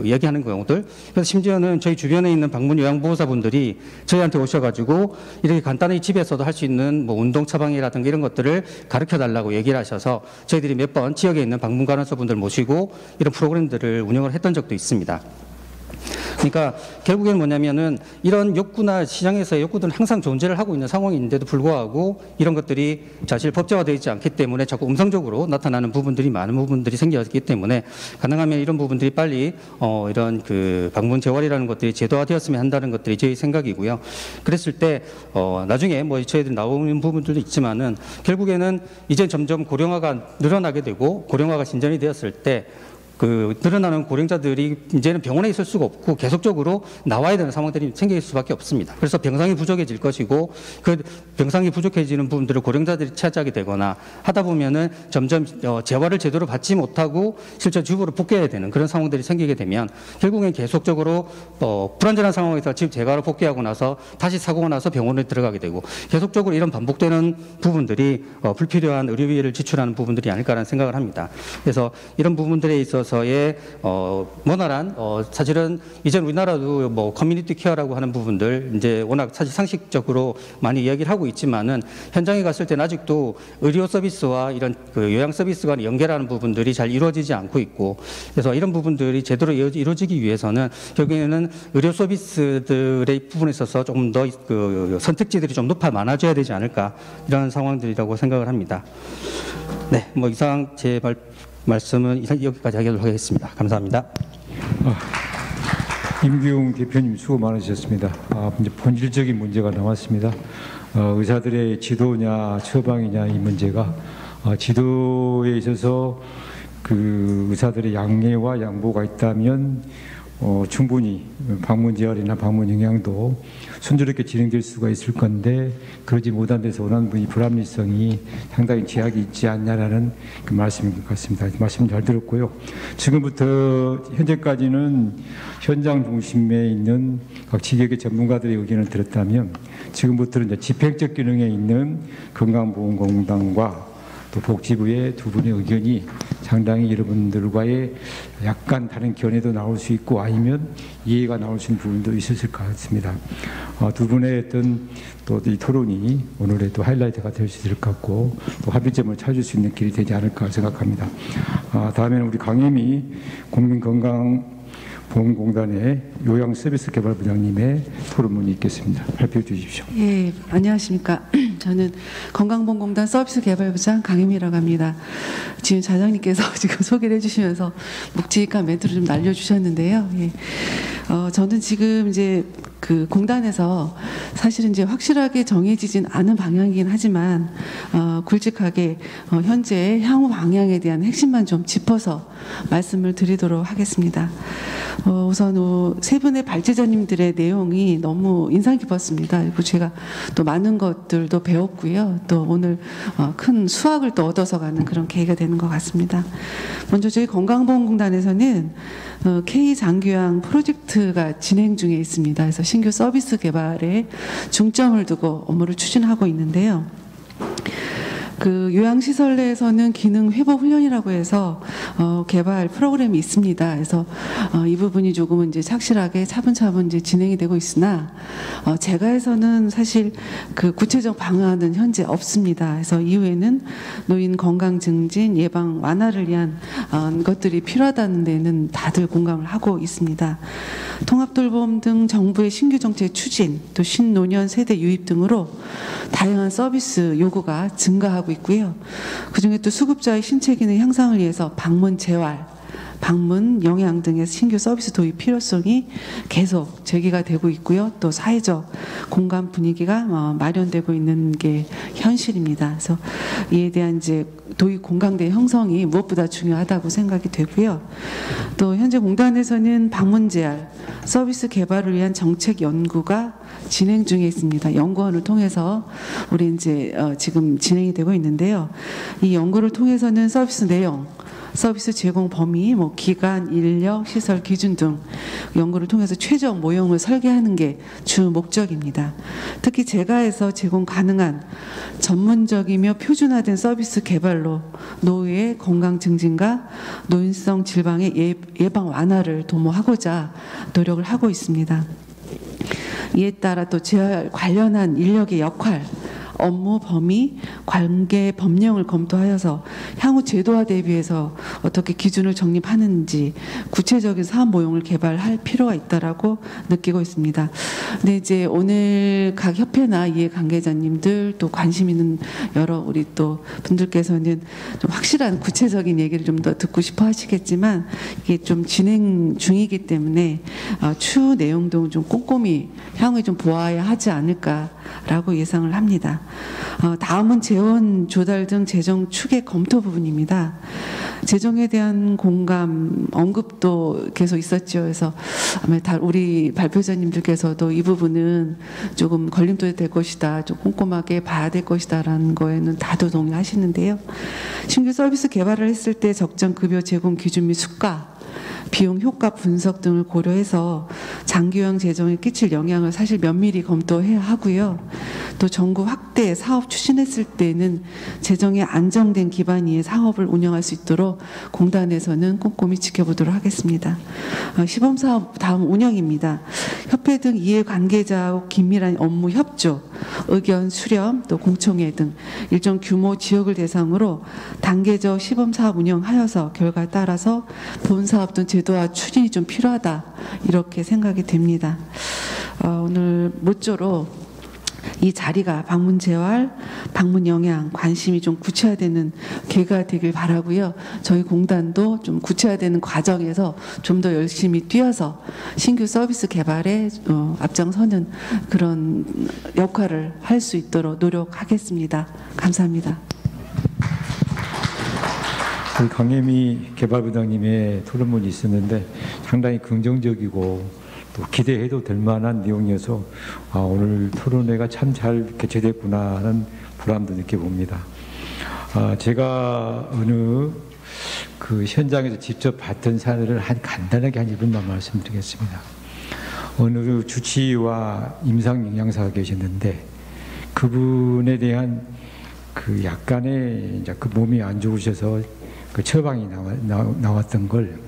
얘기하는 경우들 그래서 심지어는 저희 주변에 있는 방문 요양보호사분들이 저희한테 오셔가지고 이렇게 간단히 집에서도 할 수 있는 운동 처방이라든가 이런 것들을 가르쳐 달라고 얘기를 하셔서 저희들이 몇 번 지역에 있는 방문 간호사분들 모시고 이런 프로그램들 운영을 했던 적도 있습니다. 그러니까 결국에는 뭐냐면은 이런 욕구나 시장에서의 욕구들은 항상 존재를 하고 있는 상황인데도 불구하고 이런 것들이 사실 법제화되어 있지 않기 때문에 자꾸 음성적으로 나타나는 부분들이 많은 부분들이 생겼기 때문에 가능하면 이런 부분들이 빨리 이런 방문 재활이라는 것들이 제도화되었으면 한다는 것들이 저희 생각이고요. 그랬을 때 나중에 저희들 나오는 부분들도 있지만은 결국에는 이제 점점 고령화가 늘어나게 되고 고령화가 진전이 되었을 때 늘어나는 고령자들이 이제는 병원에 있을 수가 없고 계속적으로 나와야 되는 상황들이 생길 수밖에 없습니다. 그래서 병상이 부족해질 것이고 병상이 부족해지는 부분들을 고령자들이 차지하게 되거나 하다 보면은 점점 재활을 제대로 받지 못하고 실제 주부로 복귀해야 되는 그런 상황들이 생기게 되면 결국엔 계속적으로 불안전한 상황에서 집 재활을 복귀하고 나서 다시 사고가 나서 병원에 들어가게 되고 계속적으로 이런 반복되는 부분들이 불필요한 의료비를 지출하는 부분들이 아닐까라는 생각을 합니다. 그래서 이런 부분들에 있어서 의 원활한 사실은 이제 우리나라도 커뮤니티 케어라고 하는 부분들 이제 워낙 사실 상식적으로 많이 이야기를 하고 있지만은 현장에 갔을 때는 아직도 의료 서비스와 이런 요양 서비스가 연계라는 부분들이 잘 이루어지지 않고 있고 그래서 이런 부분들이 제대로 이루어지기 위해서는 결국에는 의료 서비스들의 부분에 있어서 조금 더 선택지들이 좀 많아져야 되지 않을까 이런 상황들이라고 생각을 합니다. 네, 이상 제 말씀은 여기까지 하도록 하겠습니다. 감사합니다. 임규웅 대표님 수고 많으셨습니다. 이제 본질적인 문제가 남았습니다. 의사들의 지도냐 처방이냐 이 문제가 지도에 있어서 의사들의 양해와 양보가 있다면 충분히 방문 재활이나 방문 영향도 순조롭게 진행될 수가 있을 건데 그러지 못한 데서 원하는 분이 불합리성이 상당히 제약이 있지 않냐라는 그 말씀인 것 같습니다. 말씀 잘 들었고요. 지금부터 현재까지는 현장 중심에 있는 각 지역의 전문가들의 의견을 들었다면 지금부터는 이제 집행적 기능에 있는 건강보험공단과 또 복지부의 두 분의 의견이 상당히 여러분들과의 약간 다른 견해도 나올 수 있고 아니면 이해가 나올 수 있는 부분도 있었을 것 같습니다. 두 분의 어떤 또 이 토론이 오늘의 또 하이라이트가 될 수 있을 것 같고 또 합의점을 찾을 수 있는 길이 되지 않을까 생각합니다. 다음에는 우리 강혜미 국민건강보험공단의 요양서비스개발부장님의 토론문이 있겠습니다. 발표해 주십시오. 예, 안녕하십니까. 저는 건강보험공단 서비스개발부장 강혜미라고 합니다. 지금 자장님께서 지금 소개를 해주시면서 묵직한 멘트를 좀 날려주셨는데요. 예. 저는 지금 이제 그 공단에서 사실은 이제 확실하게 정해지진 않은 방향이긴 하지만 굵직하게 현재 향후 방향에 대한 핵심만 좀 짚어서 말씀을 드리도록 하겠습니다. 우선 세 분의 발제자님들의 내용이 너무 인상 깊었습니다. 그리고 제가 또 많은 것들도 배웠고요. 또 오늘 큰 수확을 또 얻어서 가는 그런 계기가 되는 것 같습니다. 먼저 저희 건강보험공단에서는 K 장기요양 프로젝트가 진행 중에 있습니다. 그래서 신규 서비스 개발에 중점을 두고 업무를 추진하고 있는데요. 그 요양시설 내에서는 기능 회복 훈련이라고 해서 개발 프로그램이 있습니다. 그래서 이 부분이 조금은 이제 착실하게 차분차분 이제 진행이 되고 있으나 제가 해서는 사실 그 구체적 방안은 현재 없습니다. 그래서 이후에는 노인 건강 증진, 예방 완화를 위한 것들이 필요하다는 데는 다들 공감을 하고 있습니다. 통합돌봄 등 정부의 신규 정책 추진, 또 신노년 세대 유입 등으로 다양한 서비스 요구가 증가하고 있고요. 그중에 또 수급자의 신체 기능 향상을 위해서 방문 재활, 방문 영양 등의 신규 서비스 도입 필요성이 계속 제기가 되고 있고요. 또 사회적 공감 분위기가 마련되고 있는 게 현실입니다. 그래서 이에 대한 이제 도입 공감대 형성이 무엇보다 중요하다고 생각이 되고요. 또 현재 공단에서는 방문 재활 서비스 개발을 위한 정책 연구가 진행 중에 있습니다. 연구원을 통해서 우리 이제 지금 진행이 되고 있는데요. 이 연구를 통해서는 서비스 내용, 서비스 제공 범위, 기간, 인력, 시설 기준 등 연구를 통해서 최적 모형을 설계하는 게 주 목적입니다. 특히 제가 해서 제공 가능한 전문적이며 표준화된 서비스 개발로 노후의 건강 증진과 노인성 질병의 예방 완화를 도모하고자 노력을 하고 있습니다. 이에 따라 또 재활 관련한 인력의 역할, 업무 범위, 관계 법령을 검토하여서 향후 제도화 대비해서 어떻게 기준을 정립하는지 구체적인 사업 모형을 개발할 필요가 있다라고 느끼고 있습니다. 근데 이제 오늘 각 협회나 이해 관계자님들 또 관심 있는 여러 우리 또 분들께서는 좀 확실한 구체적인 얘기를 좀 더 듣고 싶어 하시겠지만 이게 좀 진행 중이기 때문에 추후 내용도 좀 꼼꼼히 향후에 좀 보아야 하지 않을까라고 예상을 합니다. 다음은 재원 조달 등 재정 추계 검토 부분입니다. 재정에 대한 공감 언급도 계속 있었죠. 그래서 아마 우리 발표자님들께서도 이 부분은 조금 걸림돌이 될 것이다, 좀 꼼꼼하게 봐야 될 것이다라는 거에는 다들 동의하시는데요. 신규 서비스 개발을 했을 때 적정 급여 제공 기준 및 수가, 비용 효과 분석 등을 고려해서 장기요양 재정에 끼칠 영향을 사실 면밀히 검토해야 하고요. 또 전국 확대 사업 추진했을 때는 재정에 안정된 기반 위에 사업을 운영할 수 있도록 공단에서는 꼼꼼히 지켜보도록 하겠습니다. 시범사업 다음 운영입니다. 협회 등 이해관계자와 긴밀한 업무 협조, 의견 수렴, 또 공청회 등 일정 규모 지역을 대상으로 단계적 시범사업 운영하여서 결과에 따라서 본사업 등 제도화 추진이 좀 필요하다, 이렇게 생각이 됩니다. 오늘 모쪼록 이 자리가 방문 재활, 방문 영양 관심이 좀 구체화되는 계기가 되길 바라고요. 저희 공단도 좀 구체화되는 과정에서 좀 더 열심히 뛰어서 신규 서비스 개발에 앞장서는 그런 역할을 할 수 있도록 노력하겠습니다. 감사합니다. 우리 강혜미 개발부장님의 토론문이 있었는데 상당히 긍정적이고 또 기대해도 될 만한 내용이어서 오늘 토론회가 참 잘 개최됐구나 하는 보람도 느껴봅니다. 제가 어느 그 현장에서 직접 봤던 사례를 간단하게 한 1분만 말씀드리겠습니다. 어느 주치의와 임상 영양사가 계셨는데 그분에 대한 그 약간의 이제 그 몸이 안 좋으셔서 그 처방이 나왔던 걸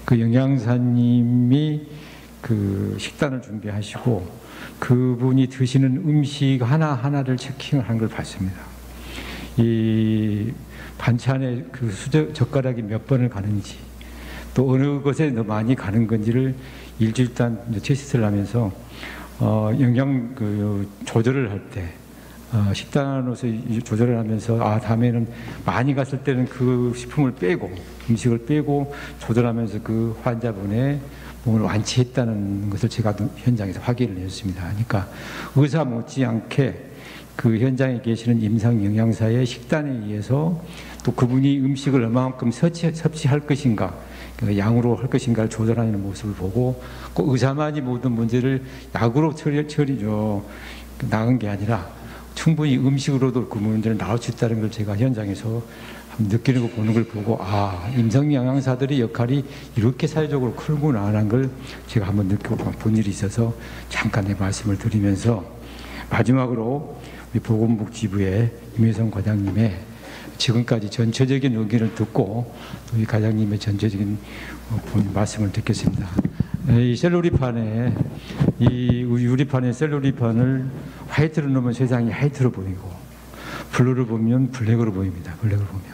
그 영양사님이 그 식단을 준비하시고 그분이 드시는 음식 하나하나를 체킹을 한 걸 봤습니다. 이 반찬에 그 젓가락이 몇 번을 가는지 또 어느 것에 더 많이 가는 건지를 일주일간 테스트를 하면서 영양 그 조절을 할 때 식단으로서 조절을 하면서 다음에는 많이 갔을 때는 그 식품을 빼고 음식을 빼고 조절하면서 그 환자분의 몸을 완치했다는 것을 제가 현장에서 확인을 했습니다. 그러니까 의사 못지않게 그 현장에 계시는 임상 영양사의 식단에 의해서 또 그분이 음식을 얼마만큼 섭취할 것인가, 양으로 할 것인가를 조절하는 모습을 보고 꼭 의사만이 모든 문제를 약으로 나은 게 아니라 충분히 음식으로도 그 문제를 나올 수 있다는 걸 제가 현장에서 느끼는 거 보는 걸 보고 임상 영양사들의 역할이 이렇게 사회적으로 크구나 하는 걸 제가 한번 느끼고 본 일이 있어서 잠깐 말씀을 드리면서 마지막으로 우리 보건복지부의 임혜성 과장님의 지금까지 전체적인 의견을 듣고 우리 과장님의 전체적인 말씀을 듣겠습니다. 이 셀룰리판에 이 유리판에 셀룰리판을 화이트로 넣으면 세상이 화이트로 보이고 블루를 보면 블랙으로 보입니다. 블랙으로 보면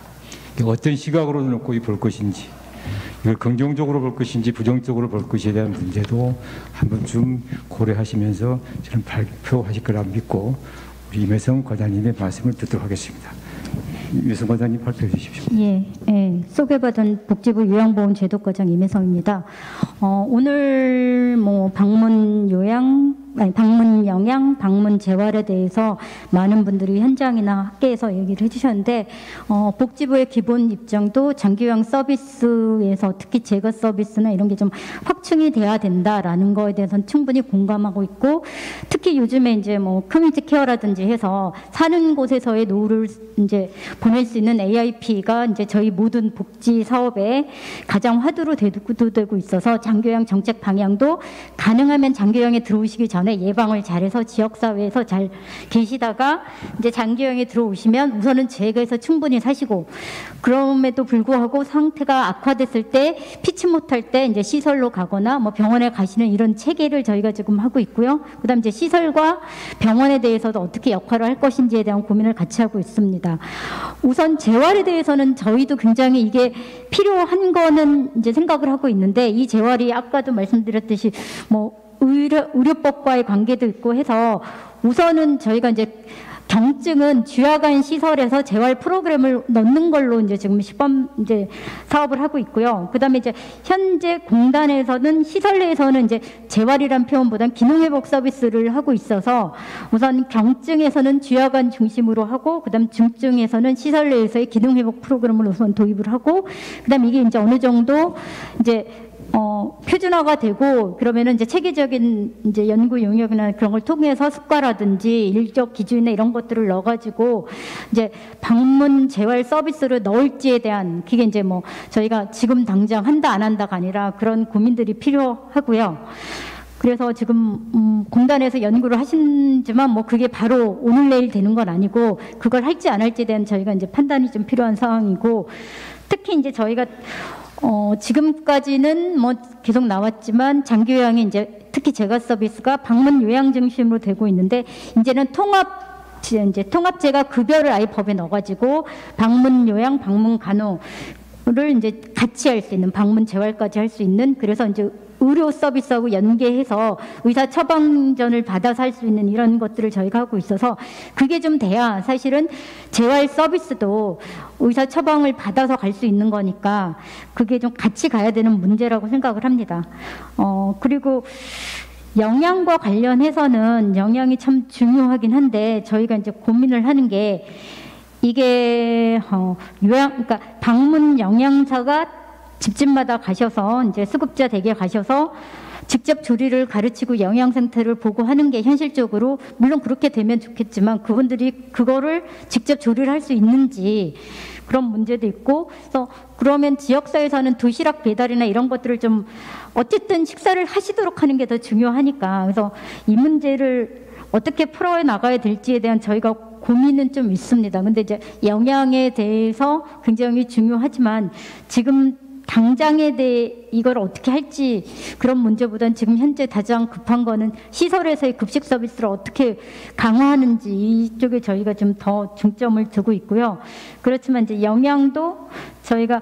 어떤 시각으로 놓고 볼 것인지 이걸 긍정적으로 볼 것인지 부정적으로 볼 것에 대한 문제도 한번쯤 고려하시면서 저는 발표하실 거라 믿고 우리 임혜성 과장님의 말씀을 듣도록 하겠습니다. 임혜성 과장님 발표해 주십시오. 소개받은 복지부 요양보험제도과장 임혜성입니다. 오늘 방문 영양, 방문 재활에 대해서 많은 분들이 현장이나 학계에서 얘기를 해주셨는데 복지부의 기본 입장도 장기요양 서비스에서 특히 제거 서비스나 이런 게 좀 확충이 돼야 된다라는 거에 대해서는 충분히 공감하고 있고 특히 요즘에 이제 커뮤니티 케어라든지 해서 사는 곳에서의 노후를 이제 보낼 수 있는 AIP가 이제 저희 모든 복지 사업에 가장 화두로 대두되고 있어서 장기요양 정책 방향도 가능하면 장기요양에 들어오시기 전에 예방을 잘해서 지역사회에서 잘 계시다가 이제 장기요양에 들어오시면 우선은 제거해서 충분히 사시고 그럼에도 불구하고 상태가 악화됐을 때 피치 못할 때 이제 시설로 가거나 병원에 가시는 이런 체계를 저희가 지금 하고 있고요. 그다음 이제 시설과 병원에 대해서도 어떻게 역할을 할 것인지에 대한 고민을 같이 하고 있습니다. 우선 재활에 대해서는 저희도 굉장히 이게 필요한 거는 이제 생각을 하고 있는데 이 재활이 아까도 말씀드렸듯이 의료법과의 관계도 있고 해서 우선은 저희가 이제 경증은 주야간 시설에서 재활 프로그램을 넣는 걸로 이제 지금 시범 이제 사업을 하고 있고요. 그다음에 이제 현재 공단에서는 시설 내에서는 이제 재활이란 표현보다는 기능회복 서비스를 하고 있어서 우선 경증에서는 주야간 중심으로 하고 그다음 중증에서는 시설 내에서의 기능회복 프로그램을 우선 도입을 하고 그다음 이게 이제 어느 정도 이제 표준화가 되고 그러면은 이제 체계적인 이제 연구 용역이나 그런 걸 통해서 습과라든지 일적 기준이나 이런 것들을 넣어가지고 이제 방문 재활 서비스를 넣을지에 대한 그게 이제 저희가 지금 당장 한다 안 한다가 아니라 그런 고민들이 필요하고요. 그래서 지금 공단에서 연구를 하신지만 그게 바로 오늘 내일 되는 건 아니고 그걸 할지 안 할지에 대한 저희가 이제 판단이 좀 필요한 상황이고 특히 이제 저희가 지금까지는 계속 나왔지만 장기요양이 이제 특히 재가 서비스가 방문 요양 중심으로 되고 있는데 이제는 통합재가 급여를 아예 법에 넣어가지고 방문 요양, 방문 간호를 이제 같이 할 수 있는 방문 재활까지 할 수 있는 그래서 이제 의료 서비스하고 연계해서 의사 처방전을 받아서 할 수 있는 이런 것들을 저희가 하고 있어서 그게 좀 돼야 사실은 재활 서비스도 의사 처방을 받아서 갈 수 있는 거니까 그게 좀 같이 가야 되는 문제라고 생각을 합니다. 그리고 영양과 관련해서는 영양이 참 중요하긴 한데 저희가 이제 고민을 하는 게 이게 그러니까 방문 영양사가 집집마다 가셔서 이제 수급자 댁에 가셔서 직접 조리를 가르치고 영양 상태를 보고 하는 게 현실적으로 물론 그렇게 되면 좋겠지만 그분들이 그거를 직접 조리를 할 수 있는지 그런 문제도 있고 그래서 그러면 지역사회에서는 도시락 배달이나 이런 것들을 좀 어쨌든 식사를 하시도록 하는 게 더 중요하니까 그래서 이 문제를 어떻게 풀어 나가야 될지에 대한 저희가 고민은 좀 있습니다. 근데 이제 영양에 대해서 굉장히 중요하지만 지금 당장에 대해 이걸 어떻게 할지 그런 문제보다는 지금 현재 가장 급한 거는 시설에서의 급식 서비스를 어떻게 강화하는지 이쪽에 저희가 좀 더 중점을 두고 있고요. 그렇지만 이제 영양도 저희가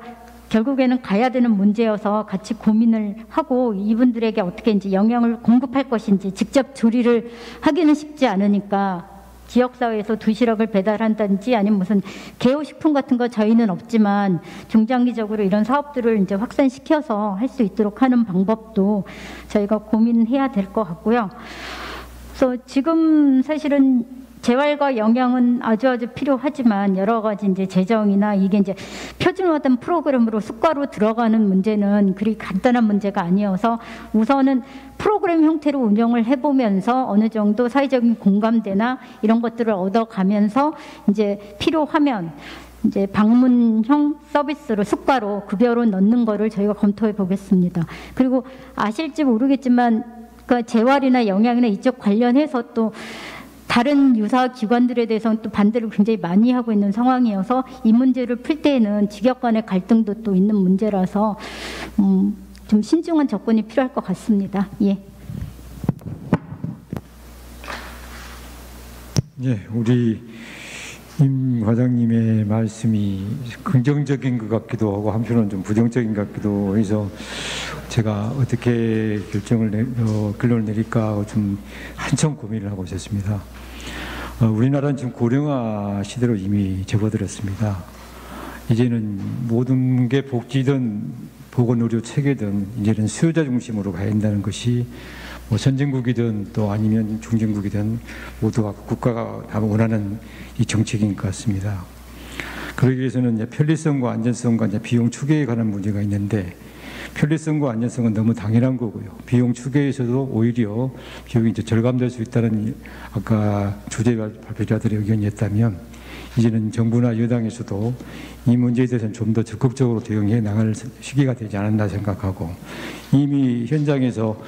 결국에는 가야 되는 문제여서 같이 고민을 하고 이분들에게 어떻게 이제 영양을 공급할 것인지 직접 조리를 하기는 쉽지 않으니까 지역사회에서 도시락을 배달한다든지 아니면 무슨 개요식품 같은 거 저희는 없지만 중장기적으로 이런 사업들을 이제 확산시켜서 할 수 있도록 하는 방법도 저희가 고민해야 될 것 같고요. 그래서 지금 사실은 재활과 영양은 아주 필요하지만 여러 가지 이제 재정이나 이게 이제 표준화된 프로그램으로 수가로 들어가는 문제는 그리 간단한 문제가 아니어서 우선은 프로그램 형태로 운영을 해보면서 어느 정도 사회적인 공감대나 이런 것들을 얻어가면서 이제 필요하면 이제 방문형 서비스로 수가로 급여로 넣는 거를 저희가 검토해 보겠습니다. 그리고 아실지 모르겠지만 그러니까 재활이나 영양이나 이쪽 관련해서 또 다른 유사 기관들에 대해서는 또 반대를 굉장히 많이 하고 있는 상황이어서 이 문제를 풀 때에는 직역 간의 갈등도 또 있는 문제라서 좀 신중한 접근이 필요할 것 같습니다. 예. 예, 우리 임 과장님의 말씀이 긍정적인 것 같기도 하고 한편으로는 좀 부정적인 것 같기도 해서 제가 어떻게 결론을 내릴까 좀 한참 고민을 하고 있었습니다. 우리나라는 지금 고령화 시대로 이미 접어들었습니다. 이제는 모든 게 복지든 보건의료 체계든 이제는 수요자 중심으로 가야 한다는 것이 뭐 선진국이든 또 아니면 중진국이든 모두가 국가가 다 원하는 이 정책인 것 같습니다. 그러기 위해서는 이제 편리성과 안전성과 이제 비용 추계에 관한 문제가 있는데 편리성과 안전성은 너무 당연한 거고요. 비용 추계에서도 오히려 비용이 이제 절감될 수 있다는 아까 주제 발표자들의 의견이었다면 이제는 정부나 여당에서도 이 문제에 대해서는 좀 더 적극적으로 대응해 나갈 시기가 되지 않았나 생각하고 이미 현장에서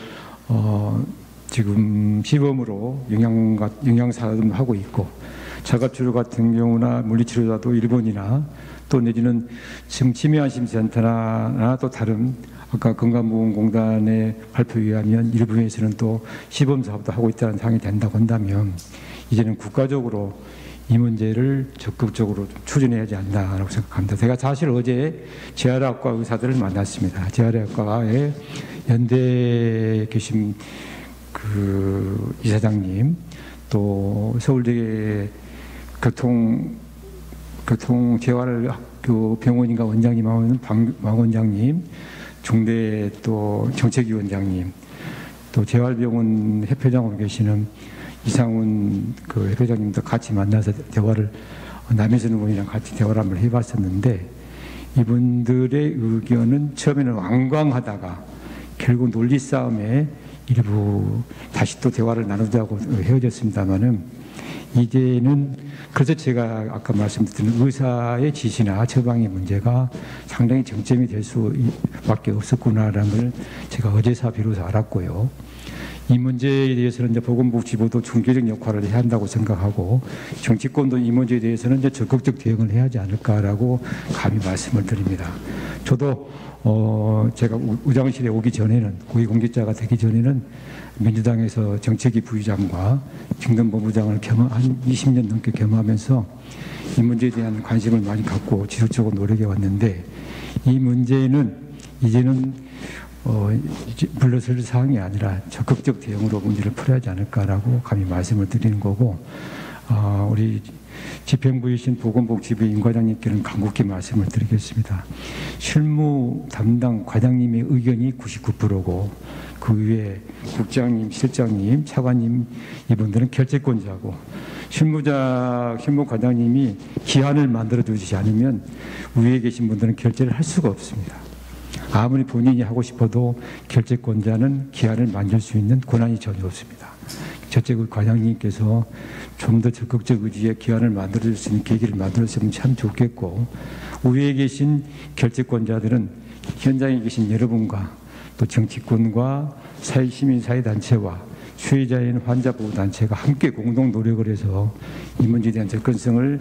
지금 시범으로 영양사도 하고 있고 자갑치료 같은 경우나 물리치료자도 일본이나 또 내지는 지금 치매안심센터나 또 다른 아까 건강보건공단의 발표에 의하면 일부에서는 또 시범사업도 하고 있다는 상황이 된다고 한다면 이제는 국가적으로 이 문제를 적극적으로 추진해야 하지 않나라고 생각합니다. 제가 사실 어제 재활학과 의사들을 만났습니다. 재활학과에 연대에 계신 그 이사장님 또 서울대 교통재활학교 병원인가 원장님하고 있는 방 원장님 중대 또 정책위원장님 또 재활병원 협회장으로 계시는 이상훈 그 협회장님도 같이 만나서 대화를 남해선 의원이랑 같이 대화를 한번 해봤었는데 이분들의 의견은 처음에는 완강하다가 결국 논리 싸움에 일부 다시 또 대화를 나누자고 헤어졌습니다만은 이제는 그래서 제가 아까 말씀드린 의사의 지시나 처방의 문제가 상당히 정점이 될 수밖에 없었구나라는 걸 제가 어제서 비로소 알았고요. 이 문제에 대해서는 이제 보건복지부도 중개적 역할을 해야 한다고 생각하고 정치권도 이 문제에 대해서는 이제 적극적 대응을 해야 하지 않을까라고 감히 말씀을 드립니다. 저도 제가 의장실에 오기 전에는 고위공직자가 되기 전에는 민주당에서 정책위 부의장과 중등본부장을 한 20년 넘게 겸하면서 이 문제에 대한 관심을 많이 갖고 지속적으로 노력해 왔는데 이 문제는 이제는 이제 물러설 사항이 아니라 적극적 대응으로 문제를 풀어야 하지 않을까라고 감히 말씀을 드리는 거고 우리 집행부이신 보건복지부 임 과장님께는 간곡히 말씀을 드리겠습니다. 실무 담당 과장님의 의견이 99%고 그 위에 국장님, 실장님, 차관님 이분들은 결재권자고 실무 과장님이 기한을 만들어 주지 않으면 위에 계신 분들은 결재를 할 수가 없습니다. 아무리 본인이 하고 싶어도 결재권자는 기한을 만들 수 있는 권한이 전혀 없습니다. 첫째 그 과장님께서 좀 더 적극적 의지의 기한을 만들어줄 수 있는 계기를 만들었으면 참 좋겠고 위에 계신 결재권자들은 현장에 계신 여러분과 또 정치권과 시민사회단체와 수혜자인 환자보호단체가 함께 공동 노력을 해서 이 문제에 대한 접근성을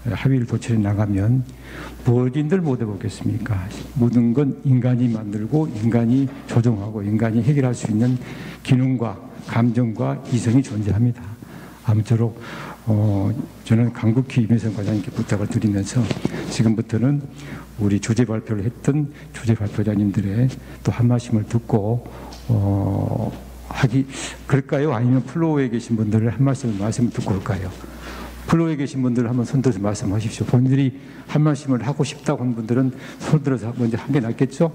합의를 도출해 나가면 무엇인들 못해보겠습니까? 모든 건 인간이 만들고 인간이 조정하고 인간이 해결할 수 있는 기능과 감정과 이성이 존재합니다. 아무쪼록 저는 간곡히 임혜성 과장님께 부탁을 드리면서 지금부터는 우리 주제 발표를 했던 주제 발표자님들의 또 한 말씀을 듣고 그럴까요? 아니면 플로어에 계신 분들을 한 말씀을 듣고 올까요? 플로어에 계신 분들 한번 손들어서 말씀하십시오. 본인들이 한 말씀을 하고 싶다고 하는 분들은 손들어서 먼저 한 게 낫겠죠?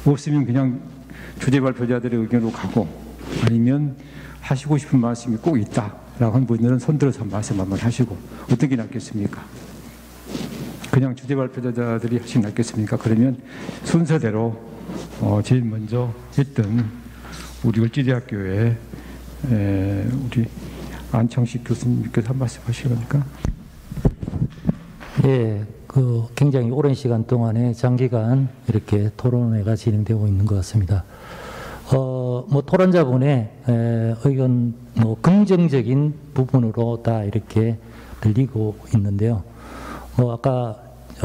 없으면 그냥 주제 발표자들의 의견으로 가고 아니면 하시고 싶은 말씀이 꼭 있다라고 하는 분들은 손들어서 말씀 한번 하시고 어떤 게 낫겠습니까? 그냥 주제 발표자들이 하시면 낫겠습니까? 그러면 순서대로 제일 먼저 했던 우리 을지대학교의 우리 안창식 교수님께서 한 말씀 하시려니까. 예, 굉장히 오랜 시간 동안에 장기간 이렇게 토론회가 진행되고 있는 것 같습니다. 토론자분의 의견, 긍정적인 부분으로 다 이렇게 들리고 있는데요. 아까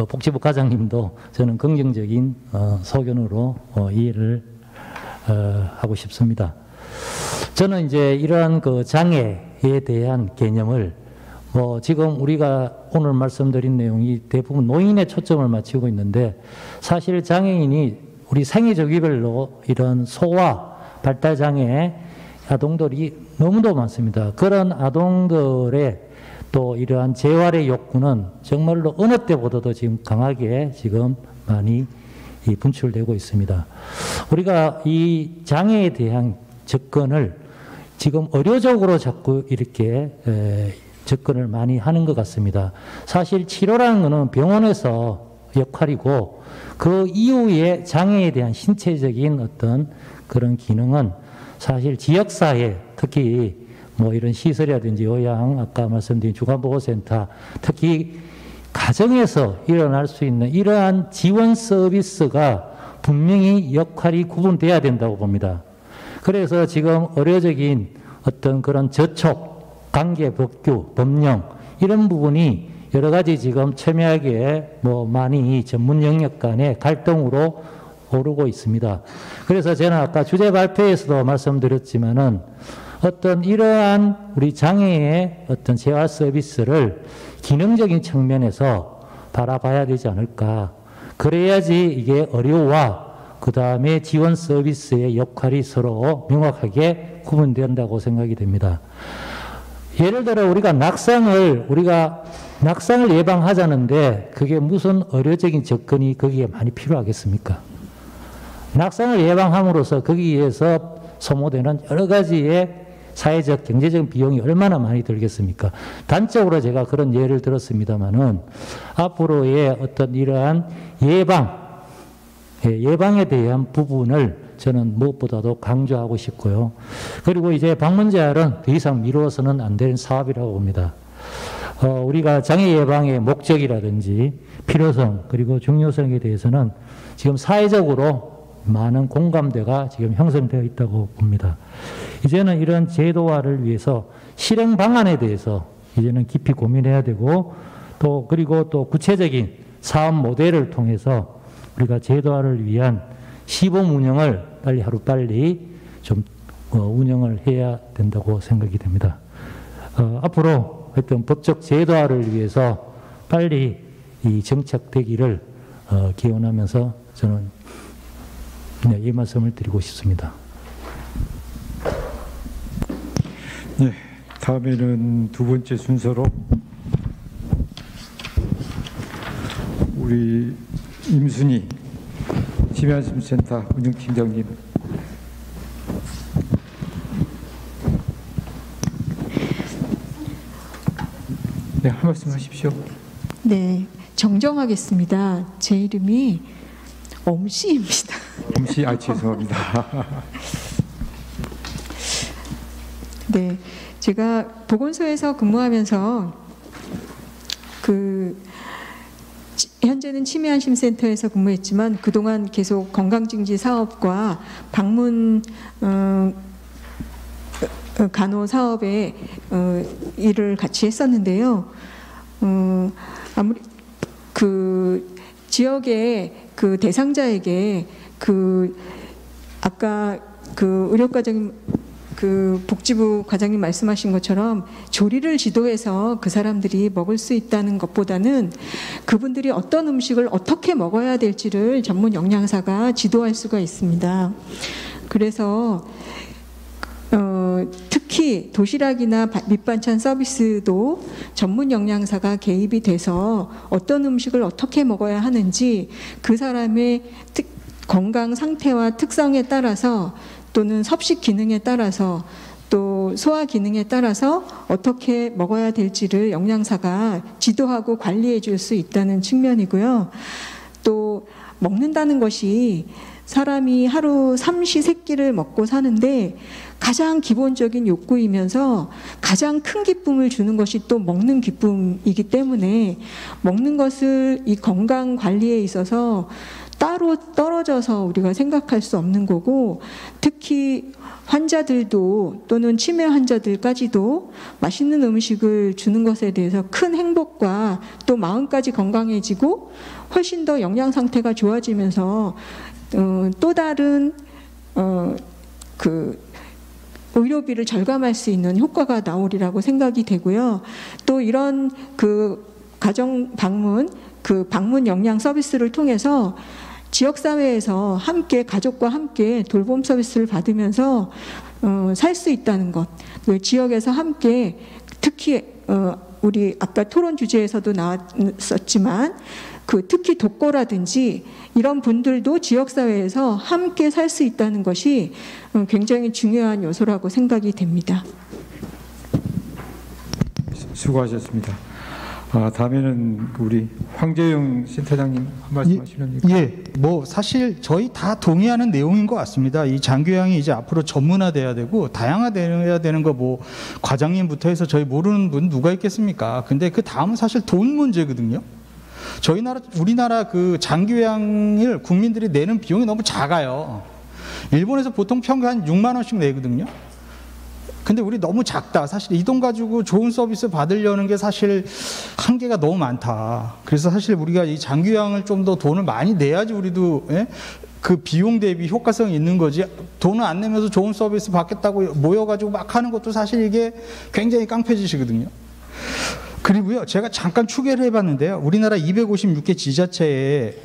복지부 과장님도 저는 긍정적인 소견으로 이해를 하고 싶습니다. 저는 이제 이러한 장애에 대한 개념을 지금 우리가 오늘 말씀드린 내용이 대부분 노인에 초점을 맞추고 있는데 사실 장애인이 우리 생애 주기별로 이런 소아 발달장애 아동들이 너무도 많습니다. 그런 아동들의 또 이러한 재활의 욕구는 정말로 어느 때보다도 지금 강하게 지금 많이 분출되고 있습니다. 우리가 이 장애에 대한 접근을 지금 의료적으로 자꾸 이렇게 접근을 많이 하는 것 같습니다. 사실 치료라는 것은 병원에서 역할이고 그 이후에 장애에 대한 신체적인 어떤 그런 기능은 사실 지역사회 특히 이런 시설이라든지 요양 아까 말씀드린 주간보호센터 특히 가정에서 일어날 수 있는 이러한 지원 서비스가 분명히 역할이 구분돼야 된다고 봅니다. 그래서 지금 의료적인 어떤 그런 저촉, 관계 법규, 법령 이런 부분이 여러 가지 지금 첨예하게 많이 전문 영역 간의 갈등으로 오르고 있습니다. 그래서 저는 아까 주제 발표에서도 말씀드렸지만은 어떤 이러한 우리 장애의 어떤 재활 서비스를 기능적인 측면에서 바라봐야 되지 않을까. 그래야지 이게 의료와 그 다음에 지원 서비스의 역할이 서로 명확하게 구분된다고 생각이 됩니다. 예를 들어 우리가 낙상을 예방하자는데 그게 무슨 의료적인 접근이 거기에 많이 필요하겠습니까? 낙상을 예방함으로써 거기에서 소모되는 여러 가지의 사회적, 경제적 비용이 얼마나 많이 들겠습니까? 단적으로 제가 그런 예를 들었습니다만은 앞으로의 어떤 이러한 예방에 대한 부분을 저는 무엇보다도 강조하고 싶고요. 그리고 이제 방문제할은 더 이상 미루어서는 안 되는 사업이라고 봅니다. 우리가 장애 예방의 목적이라든지 필요성 그리고 중요성에 대해서는 지금 사회적으로 많은 공감대가 지금 형성되어 있다고 봅니다. 이제는 이런 제도화를 위해서 실행 방안에 대해서 이제는 깊이 고민해야 되고 그리고 또 구체적인 사업 모델을 통해서 우리가 제도화를 위한 시범 운영을 하루빨리 좀 운영을 해야 된다고 생각이 됩니다. 앞으로 어떤 법적 제도화를 위해서 빨리 이 정착되기를 기원하면서 저는 이 말씀을 드리고 싶습니다. 네, 다음에는 두 번째 순서로 우리 임순희 치매안심센터 운영팀장님. 네, 한 말씀 하십시오. 네, 정정하겠습니다. 제 이름이 엄씨입니다. 엄씨, 죄송합니다. 네, 제가 보건소에서 근무하면서 현재는 치매안심센터에서 근무했지만 그동안 계속 건강증진 사업과 방문 간호 사업에 일을 같이 했었는데요. 아무리 지역의 대상자에게 아까 의료과장 복지부 과장님 말씀하신 것처럼 조리를 지도해서 그 사람들이 먹을 수 있다는 것보다는 그분들이 어떤 음식을 어떻게 먹어야 될지를 전문 영양사가 지도할 수가 있습니다. 그래서 특히 도시락이나 밑반찬 서비스도 전문 영양사가 개입이 돼서 어떤 음식을 어떻게 먹어야 하는지 그 사람의 건강 상태와 특성에 따라서 또는 섭식 기능에 따라서 또 소화 기능에 따라서 어떻게 먹어야 될지를 영양사가 지도하고 관리해 줄 수 있다는 측면이고요. 또 먹는다는 것이 사람이 하루 삼시세끼를 먹고 사는데 가장 기본적인 욕구이면서 가장 큰 기쁨을 주는 것이 또 먹는 기쁨이기 때문에 먹는 것을 이 건강 관리에 있어서 따로 떨어져서 우리가 생각할 수 없는 거고, 특히 환자들도 또는 치매 환자들까지도 맛있는 음식을 주는 것에 대해서 큰 행복과 또 마음까지 건강해지고 훨씬 더 영양 상태가 좋아지면서 또 다른 의료비를 절감할 수 있는 효과가 나오리라고 생각이 되고요. 또 이런 가정 방문, 방문 영양 서비스를 통해서 지역사회에서 함께 가족과 함께 돌봄 서비스를 받으면서 살 수 있다는 것, 지역에서 함께 특히 우리 아까 토론 주제에서도 나왔었지만 특히 독거라든지 이런 분들도 지역사회에서 함께 살 수 있다는 것이 굉장히 중요한 요소라고 생각이 됩니다. 수고하셨습니다. 다음에는 우리 황재영 센터장님 한 말씀 하시렵니까? 예, 사실 저희 다 동의하는 내용인 것 같습니다. 이 장교양이 이제 앞으로 전문화돼야 되고 다양화돼야 되는 거 과장님부터 해서 저희 모르는 분 누가 있겠습니까? 근데 그 다음은 사실 돈 문제거든요. 우리나라 장교양을 국민들이 내는 비용이 너무 작아요. 일본에서 보통 평균 한 6만 원씩 내거든요. 근데 우리 너무 작다. 사실 이 돈 가지고 좋은 서비스 받으려는 게 사실 한계가 너무 많다. 그래서 사실 우리가 이 장교양을 좀 더 돈을 많이 내야지 우리도 그 비용 대비 효과성이 있는 거지, 돈을 안 내면서 좋은 서비스 받겠다고 모여가지고 막 하는 것도 사실 이게 굉장히 깡패짓이거든요. 그리고요, 제가 잠깐 추계를 해봤는데요. 우리나라 256개 지자체에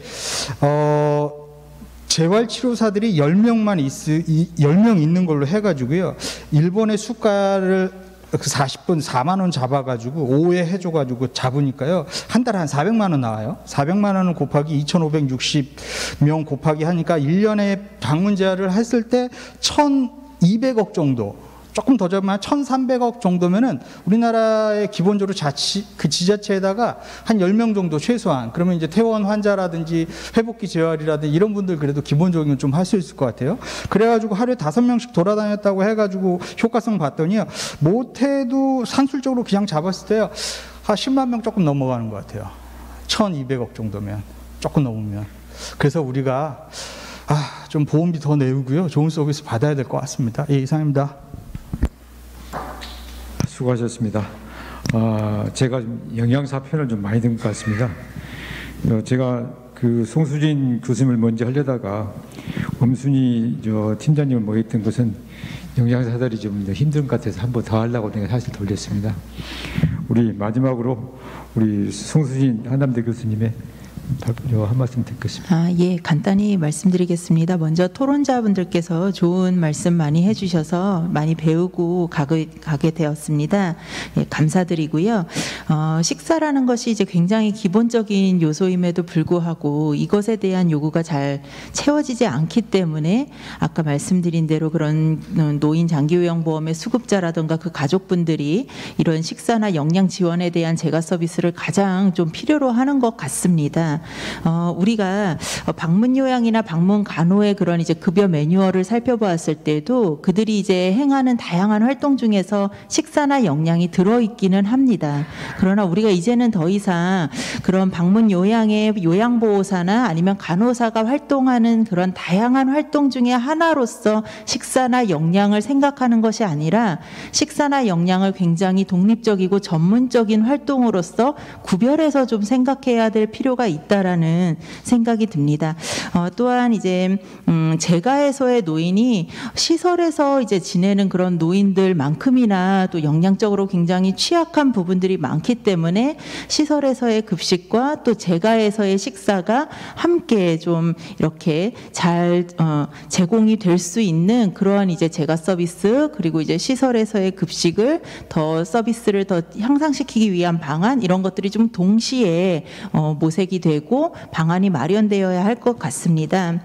재활치료사들이 10명 있는 걸로 해가지고요. 일본의 수가를 40분 4만 원 잡아가지고 5회 해줘가지고 잡으니까요. 한 달에 한 400만 원 나와요. 400만 원을 곱하기 2,560명 곱하기 하니까 1년에 방문 재활을 했을 때 1,200억 정도, 조금 더 잡으면 1,300억 정도면은 우리나라의 기본적으로 지자체에다가 한 10명 정도 최소한, 그러면 이제 퇴원 환자라든지 회복기 재활이라든지 이런 분들 그래도 기본적인 좀 할 수 있을 것 같아요. 그래가지고 하루에 5명씩 돌아다녔다고 해가지고 효과성 봤더니요, 못해도 산술적으로 그냥 잡았을 때요, 한 10만 명 조금 넘어가는 것 같아요. 1,200억 정도면, 조금 넘으면. 그래서 우리가 좀 보험비 더 내고요, 좋은 서비스 받아야 될 것 같습니다. 예, 이상입니다. 수고하셨습니다. 제가 좀 영양사 편을 좀 많이 든 것 같습니다. 제가 송수진 교수님을 먼저 하려다가 엄순희 팀장님을 모였던 것은 영양사들이 좀 힘든 것 같아서 한 번 더 하려고 내가 사실 돌렸습니다. 우리 마지막으로 우리 송수진 한남대 교수님의 한 말씀 듣겠습니다. 예, 간단히 말씀드리겠습니다. 먼저 토론자분들께서 좋은 말씀 많이 해주셔서 많이 배우고 가게 되었습니다. 예, 감사드리고요. 식사라는 것이 이제 굉장히 기본적인 요소임에도 불구하고 이것에 대한 요구가 잘 채워지지 않기 때문에 아까 말씀드린 대로 그런 노인 장기요양보험의 수급자라든가 그 가족분들이 이런 식사나 영양 지원에 대한 재가 서비스를 가장 좀 필요로 하는 것 같습니다. 우리가 방문 요양이나 방문 간호의 그런 이제 급여 매뉴얼을 살펴보았을 때도 그들이 이제 행하는 다양한 활동 중에서 식사나 영양이 들어있기는 합니다. 그러나 우리가 이제는 더 이상 그런 방문 요양의 요양보호사나 아니면 간호사가 활동하는 그런 다양한 활동 중에 하나로서 식사나 영양을 생각하는 것이 아니라 식사나 영양을 굉장히 독립적이고 전문적인 활동으로서 구별해서 좀 생각해야 될 필요가 있다라는 생각이 듭니다. 또한 이제 재가에서의 노인이 시설에서 이제 지내는 그런 노인들만큼이나 또 영양적으로 굉장히 취약한 부분들이 많기 때문에 시설에서의 급식과 또 재가에서의 식사가 함께 좀 이렇게 잘 제공이 될 수 있는 그러한 이제 재가 서비스 그리고 이제 시설에서의 급식을 더 서비스를 더 향상시키기 위한 방안 이런 것들이 좀 동시에 모색이 되고 방안이 마련되어야 할 것 같습니다.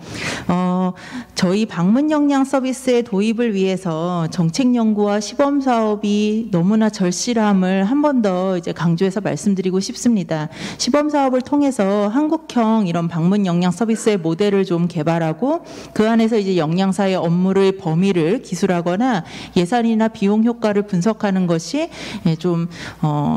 저희 방문 영양 서비스의 도입을 위해서 정책 연구와 시범 사업이 너무나 절실함을 한 번 더 이제 강조해서 말씀드리고 싶습니다. 시범 사업을 통해서 한국형 이런 방문 영양 서비스의 모델을 좀 개발하고 그 안에서 이제 영양사의 업무의 범위를 기술하거나 예산이나 비용 효과를 분석하는 것이 좀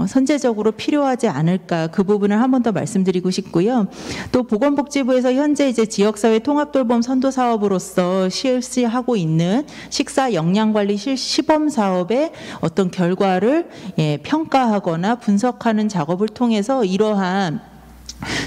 선제적으로 필요하지 않을까 그 부분을 한 번 더 말씀드리고 싶고요. 또 보건복지부에서 현재 이제 지역사회 통합돌봄 선도 사업으로서 실시하고 있는 식사 영양관리 시범 사업의 어떤 결과를 평가하거나 분석하는 작업을 통해서 이러한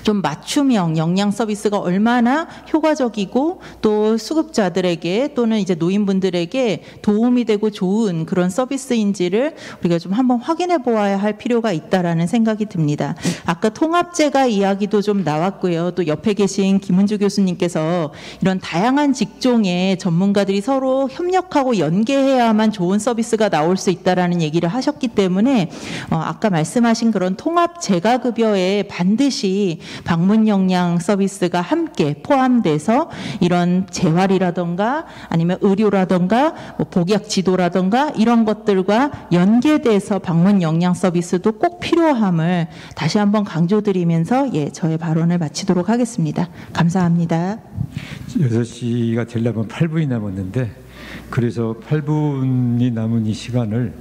좀 맞춤형 영양 서비스가 얼마나 효과적이고 또 수급자들에게 또는 이제 노인분들에게 도움이 되고 좋은 그런 서비스인지를 우리가 좀 한번 확인해 보아야 할 필요가 있다라는 생각이 듭니다. 아까 통합재가 이야기도 좀 나왔고요. 또 옆에 계신 김은주 교수님께서 이런 다양한 직종의 전문가들이 서로 협력하고 연계해야만 좋은 서비스가 나올 수 있다라는 얘기를 하셨기 때문에 아까 말씀하신 그런 통합재가급여에 반드시 방문 영양 서비스가 함께 포함돼서 이런 재활이라던가 아니면 의료라던가 뭐 복약 지도라던가 이런 것들과 연계돼서 방문 영양 서비스도 꼭 필요함을 다시 한번 강조드리면서 저의 발언을 마치도록 하겠습니다. 감사합니다. 6시가 되려면 8분이 남았는데 그래서 8분이 남은 이 시간을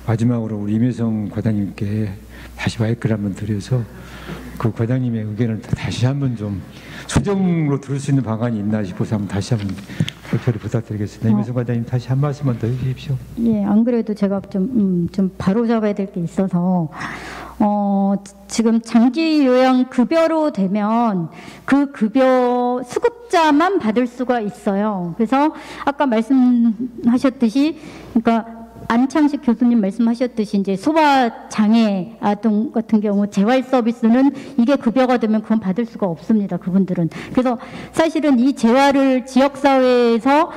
마지막으로 우리 임혜성 과장님께 다시 마이크를 한번 드려서 그 과장님의 의견을 다시 한번 좀 수정으로 들을 수 있는 방안이 있나 싶어서 한번 다시 한번 발표를 부탁드리겠습니다. 임혜성 과장님 다시 한 말씀만 더 해주십시오. 예, 안 그래도 제가 좀 바로 잡아야 될 게 있어서 지금 장기 요양 급여로 되면 그 급여 수급자만 받을 수가 있어요. 그래서 아까 말씀하셨듯이 그러니까 안창식 교수님 말씀하셨듯이 이제 소아 장애 아동 같은 경우 재활 서비스는 이게 급여가 되면 그건 받을 수가 없습니다. 그분들은. 그래서 사실은 이 재활을 지역 사회에서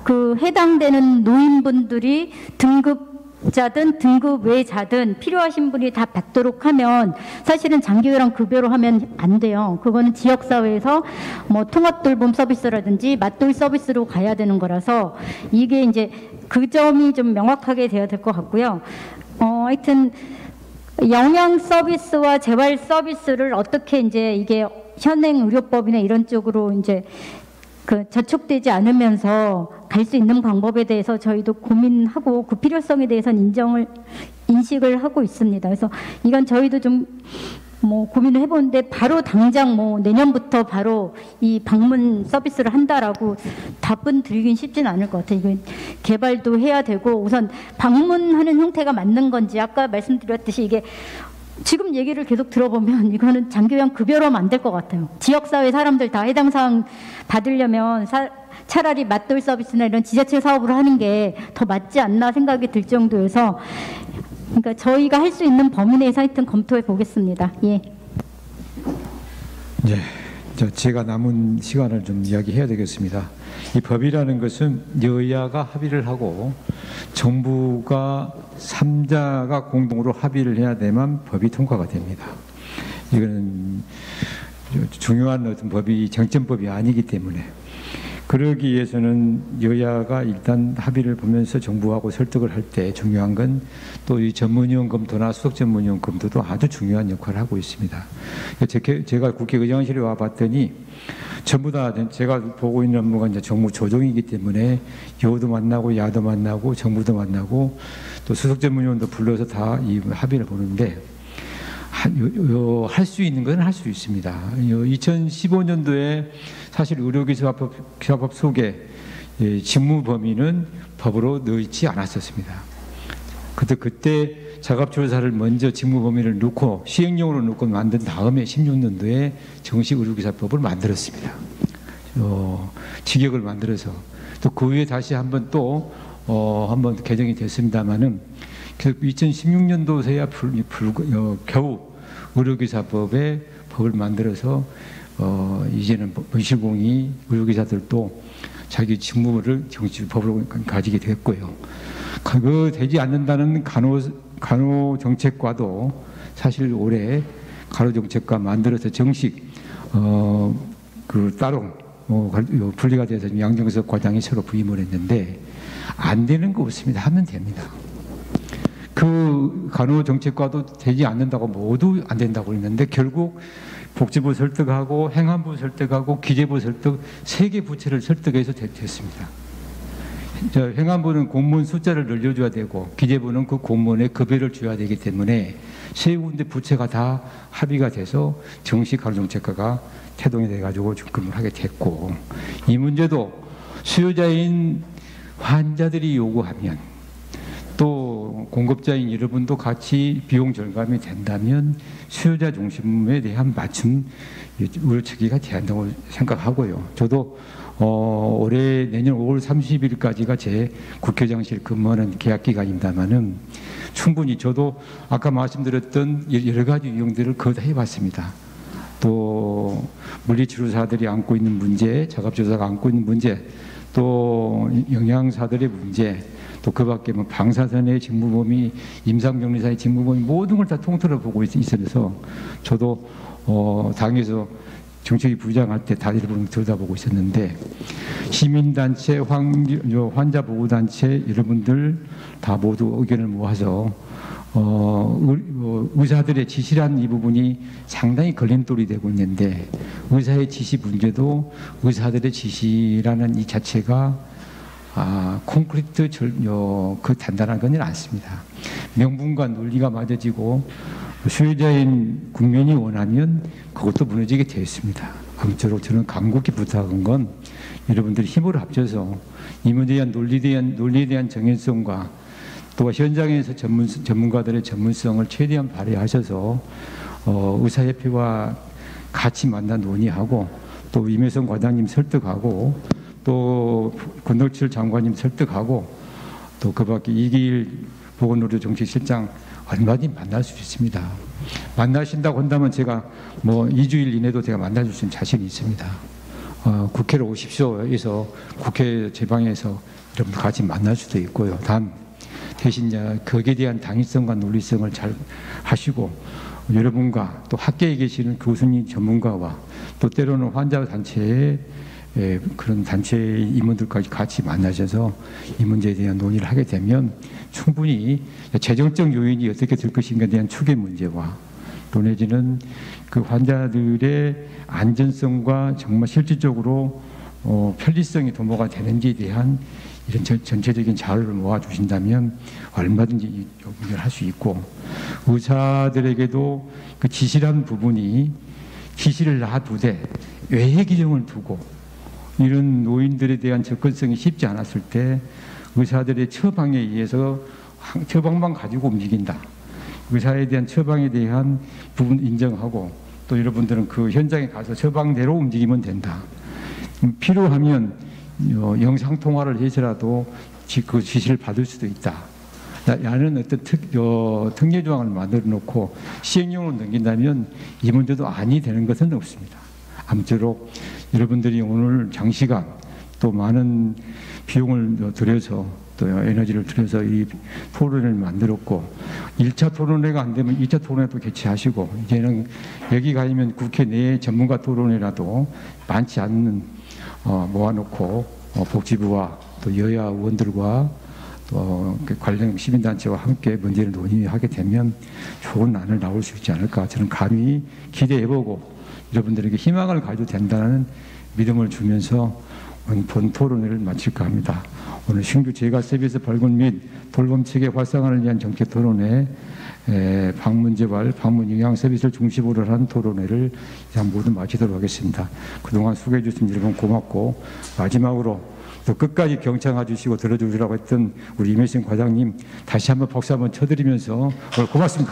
그 해당되는 노인분들이 등급자든 등급 외자든 필요하신 분이 다 받도록 하면 사실은 장기요양 급여로 하면 안 돼요. 그거는 지역 사회에서 뭐 통합돌봄 서비스라든지 맞돌 서비스로 가야 되는 거라서 이게 이제 그 점이 좀 명확하게 돼야 될 것 같고요. 하여튼 영양 서비스와 재활 서비스를 어떻게 이제 이게 현행 의료법이나 이런 쪽으로 이제 그 저촉되지 않으면서 갈 수 있는 방법에 대해서 저희도 고민하고 그 필요성에 대해서는 인식을 하고 있습니다. 그래서 이건 저희도 좀 고민을 해보는데 바로 당장 내년부터 바로 이 방문 서비스를 한다라고 답은 드리긴 쉽진 않을 것 같아요. 이거 개발도 해야 되고 우선 방문하는 형태가 맞는 건지 아까 말씀드렸듯이 이게 지금 얘기를 계속 들어보면 이거는 장기요양 급여로 하면 안 될 것 같아요. 지역사회 사람들 다 해당 사항 받으려면 차라리 맞돌 서비스나 이런 지자체 사업으로 하는 게 더 맞지 않나 생각이 들 정도여서 그러니까 저희가 할 수 있는 범위 내에서 하여튼 검토해 보겠습니다. 예. 네, 제가 남은 시간을 좀 이야기해야 되겠습니다. 이 법이라는 것은 여야가 합의를 하고 정부가 3자가 공동으로 합의를 해야 되면 법이 통과가 됩니다. 이거는 중요한 어떤 법이 쟁점법이 아니기 때문에 그러기 위해서는 여야가 일단 합의를 보면서 정부하고 설득을 할 때 중요한 건 또 이 전문위원 검토나 수석 전문위원 검토도 아주 중요한 역할을 하고 있습니다. 제가 국회의장실에 와봤더니 전부 다 제가 보고 있는 업무가 이제 정무 조정이기 때문에 여도 만나고 야도 만나고 정부도 만나고 또 수석 전문위원도 불러서 다 이 합의를 보는데 할 수 있는 건 할 수 있습니다. 2015년도에 사실 의료기사법 속에 직무 범위는 법으로 넣지 않았었습니다. 그때 작업조사를 먼저 직무 범위를 넣고 시행령으로 넣고 만든 다음에 16년도에 정식 의료기사법을 만들었습니다. 직역을 만들어서 또 그 후에 다시 한번 한번 개정이 됐습니다만은 2016년도에야 겨우 의료기사법에 법을 만들어서 이제는 의실공이 의료기사들도 자기 직무를 정식 법으로 가지게 됐고요. 그거 되지 않는다는 간호정책과도 사실 올해 간호정책과 만들어서 정식 따로 분리가 돼서 양정석 과장이 새로 부임을 했는데 안 되는 거 없습니다. 하면 됩니다. 그 간호정책과도 되지 않는다고 모두 안 된다고 했는데 결국 복지부 설득하고 행안부 설득하고 기재부 설득 3개 부처를 설득해서 됐습니다. 행안부는 공무원 숫자를 늘려줘야 되고 기재부는 그 공무원의 급여를 줘야 되기 때문에 3군데 부처가 다 합의가 돼서 정식 간호정책과가 태동이 돼가지고 접근을 하게 됐고 이 문제도 수요자인 환자들이 요구하면 또 공급자인 여러분도 같이 비용 절감이 된다면 수요자 중심에 대한 맞춤 의료체계가 돼야 한다고 생각하고요. 저도 올해 내년 5월 30일까지가 제 국회의장실 근무하는 계약 기간입니다만은 충분히 저도 아까 말씀드렸던 여러 가지 유형들을 거의 다 해봤습니다. 또 물리치료사들이 안고 있는 문제, 작업조사가 안고 있는 문제, 또 영양사들의 문제, 또 그 밖에 뭐 방사선의 직무범위, 임상병리사의 직무범위 모든 걸 다 통틀어 보고 있어서 저도 당에서 정책위 부장할 때 다 일부러 들여다보고 있었는데 시민단체, 환자보호단체 여러분들 다 모두 의견을 모아서 의사들의 지시란 이 부분이 상당히 걸림돌이 되고 있는데 의사의 지시 문제도 의사들의 지시라는 이 자체가 콘크리트 그 단단한 건 않습니다. 명분과 논리가 맞아지고 수요자인 국민이 원하면 그것도 무너지게 되어 있습니다. 아무쪼록 저는 간곡히 부탁한 건 여러분들이 힘을 합쳐서 이 문제에 대한 논리에 대한 정연성과 또 현장에서 전문가들의 전문성을 최대한 발휘하셔서 의사협회와 같이 만나 논의하고 또 임혜성 과장님 설득하고 또 권덕철 장관님 설득하고 또 그 밖에 이길 보건의료정책실장 얼마든지 만날 수 있습니다. 만나신다고 한다면 제가 뭐 2주일 이내도 제가 만나줄 수 있는 자신이 있습니다. 국회로 오십시오 해서 국회 제 방에서 여러분 같이 만날 수도 있고요. 단 대신 거기에 대한 당위성과 논리성을 잘 하시고 여러분과 또 학계에 계시는 교수님 전문가와 또 때로는 환자 단체의 그런 단체 임원들까지 같이 만나셔서 이 문제에 대한 논의를 하게 되면 충분히 재정적 요인이 어떻게 될 것인가에 대한 추계 문제와 또 내지는 그 환자들의 안전성과 정말 실질적으로 편리성이 도모가 되는지에 대한 이런 전체적인 자료를 모아주신다면 얼마든지 문제를 할 수 있고 의사들에게도 그 지시라는 부분이 지시를 놔두되 외해 기정을 두고 이런 노인들에 대한 접근성이 쉽지 않았을 때 의사들의 처방에 의해서 처방만 가지고 움직인다. 의사에 대한 처방에 대한 부분 인정하고 또 여러분들은 그 현장에 가서 처방대로 움직이면 된다. 필요하면 영상통화를 해서라도 그 지시를 받을 수도 있다. 라는 어떤 특례조항을 만들어 놓고 시행령으로 넘긴다면 이 문제도 아니 되는 것은 없습니다. 아무쪼록 여러분들이 오늘 장시간 또 많은 비용을 들여서 또 에너지를 들여서 이 토론회를 만들었고 1차 토론회가 안 되면 2차 토론회도 개최하시고 이제는 여기 가면 국회 내 전문가 토론회라도 많지 않는 모아놓고 복지부와 또 여야 의원들과 또 관련 시민단체와 함께 문제를 논의하게 되면 좋은 안을 나올 수 있지 않을까 저는 감히 기대해보고 여러분들에게 희망을 가져도 된다는 믿음을 주면서 본 토론회를 마칠까 합니다. 오늘 신규 재가 서비스 발굴 및 돌봄 체계 활성화를 위한 정책 토론회 방문 재발, 방문 영양 서비스를 중심으로 한 토론회를 이상 모두 마치도록 하겠습니다. 그동안 수고해 주신 여러분 고맙고 마지막으로 또 끝까지 경청해 주시고 들어주시라고 했던 우리 임혜신 과장님 다시 한번 박수 한번 쳐드리면서 오늘 고맙습니다.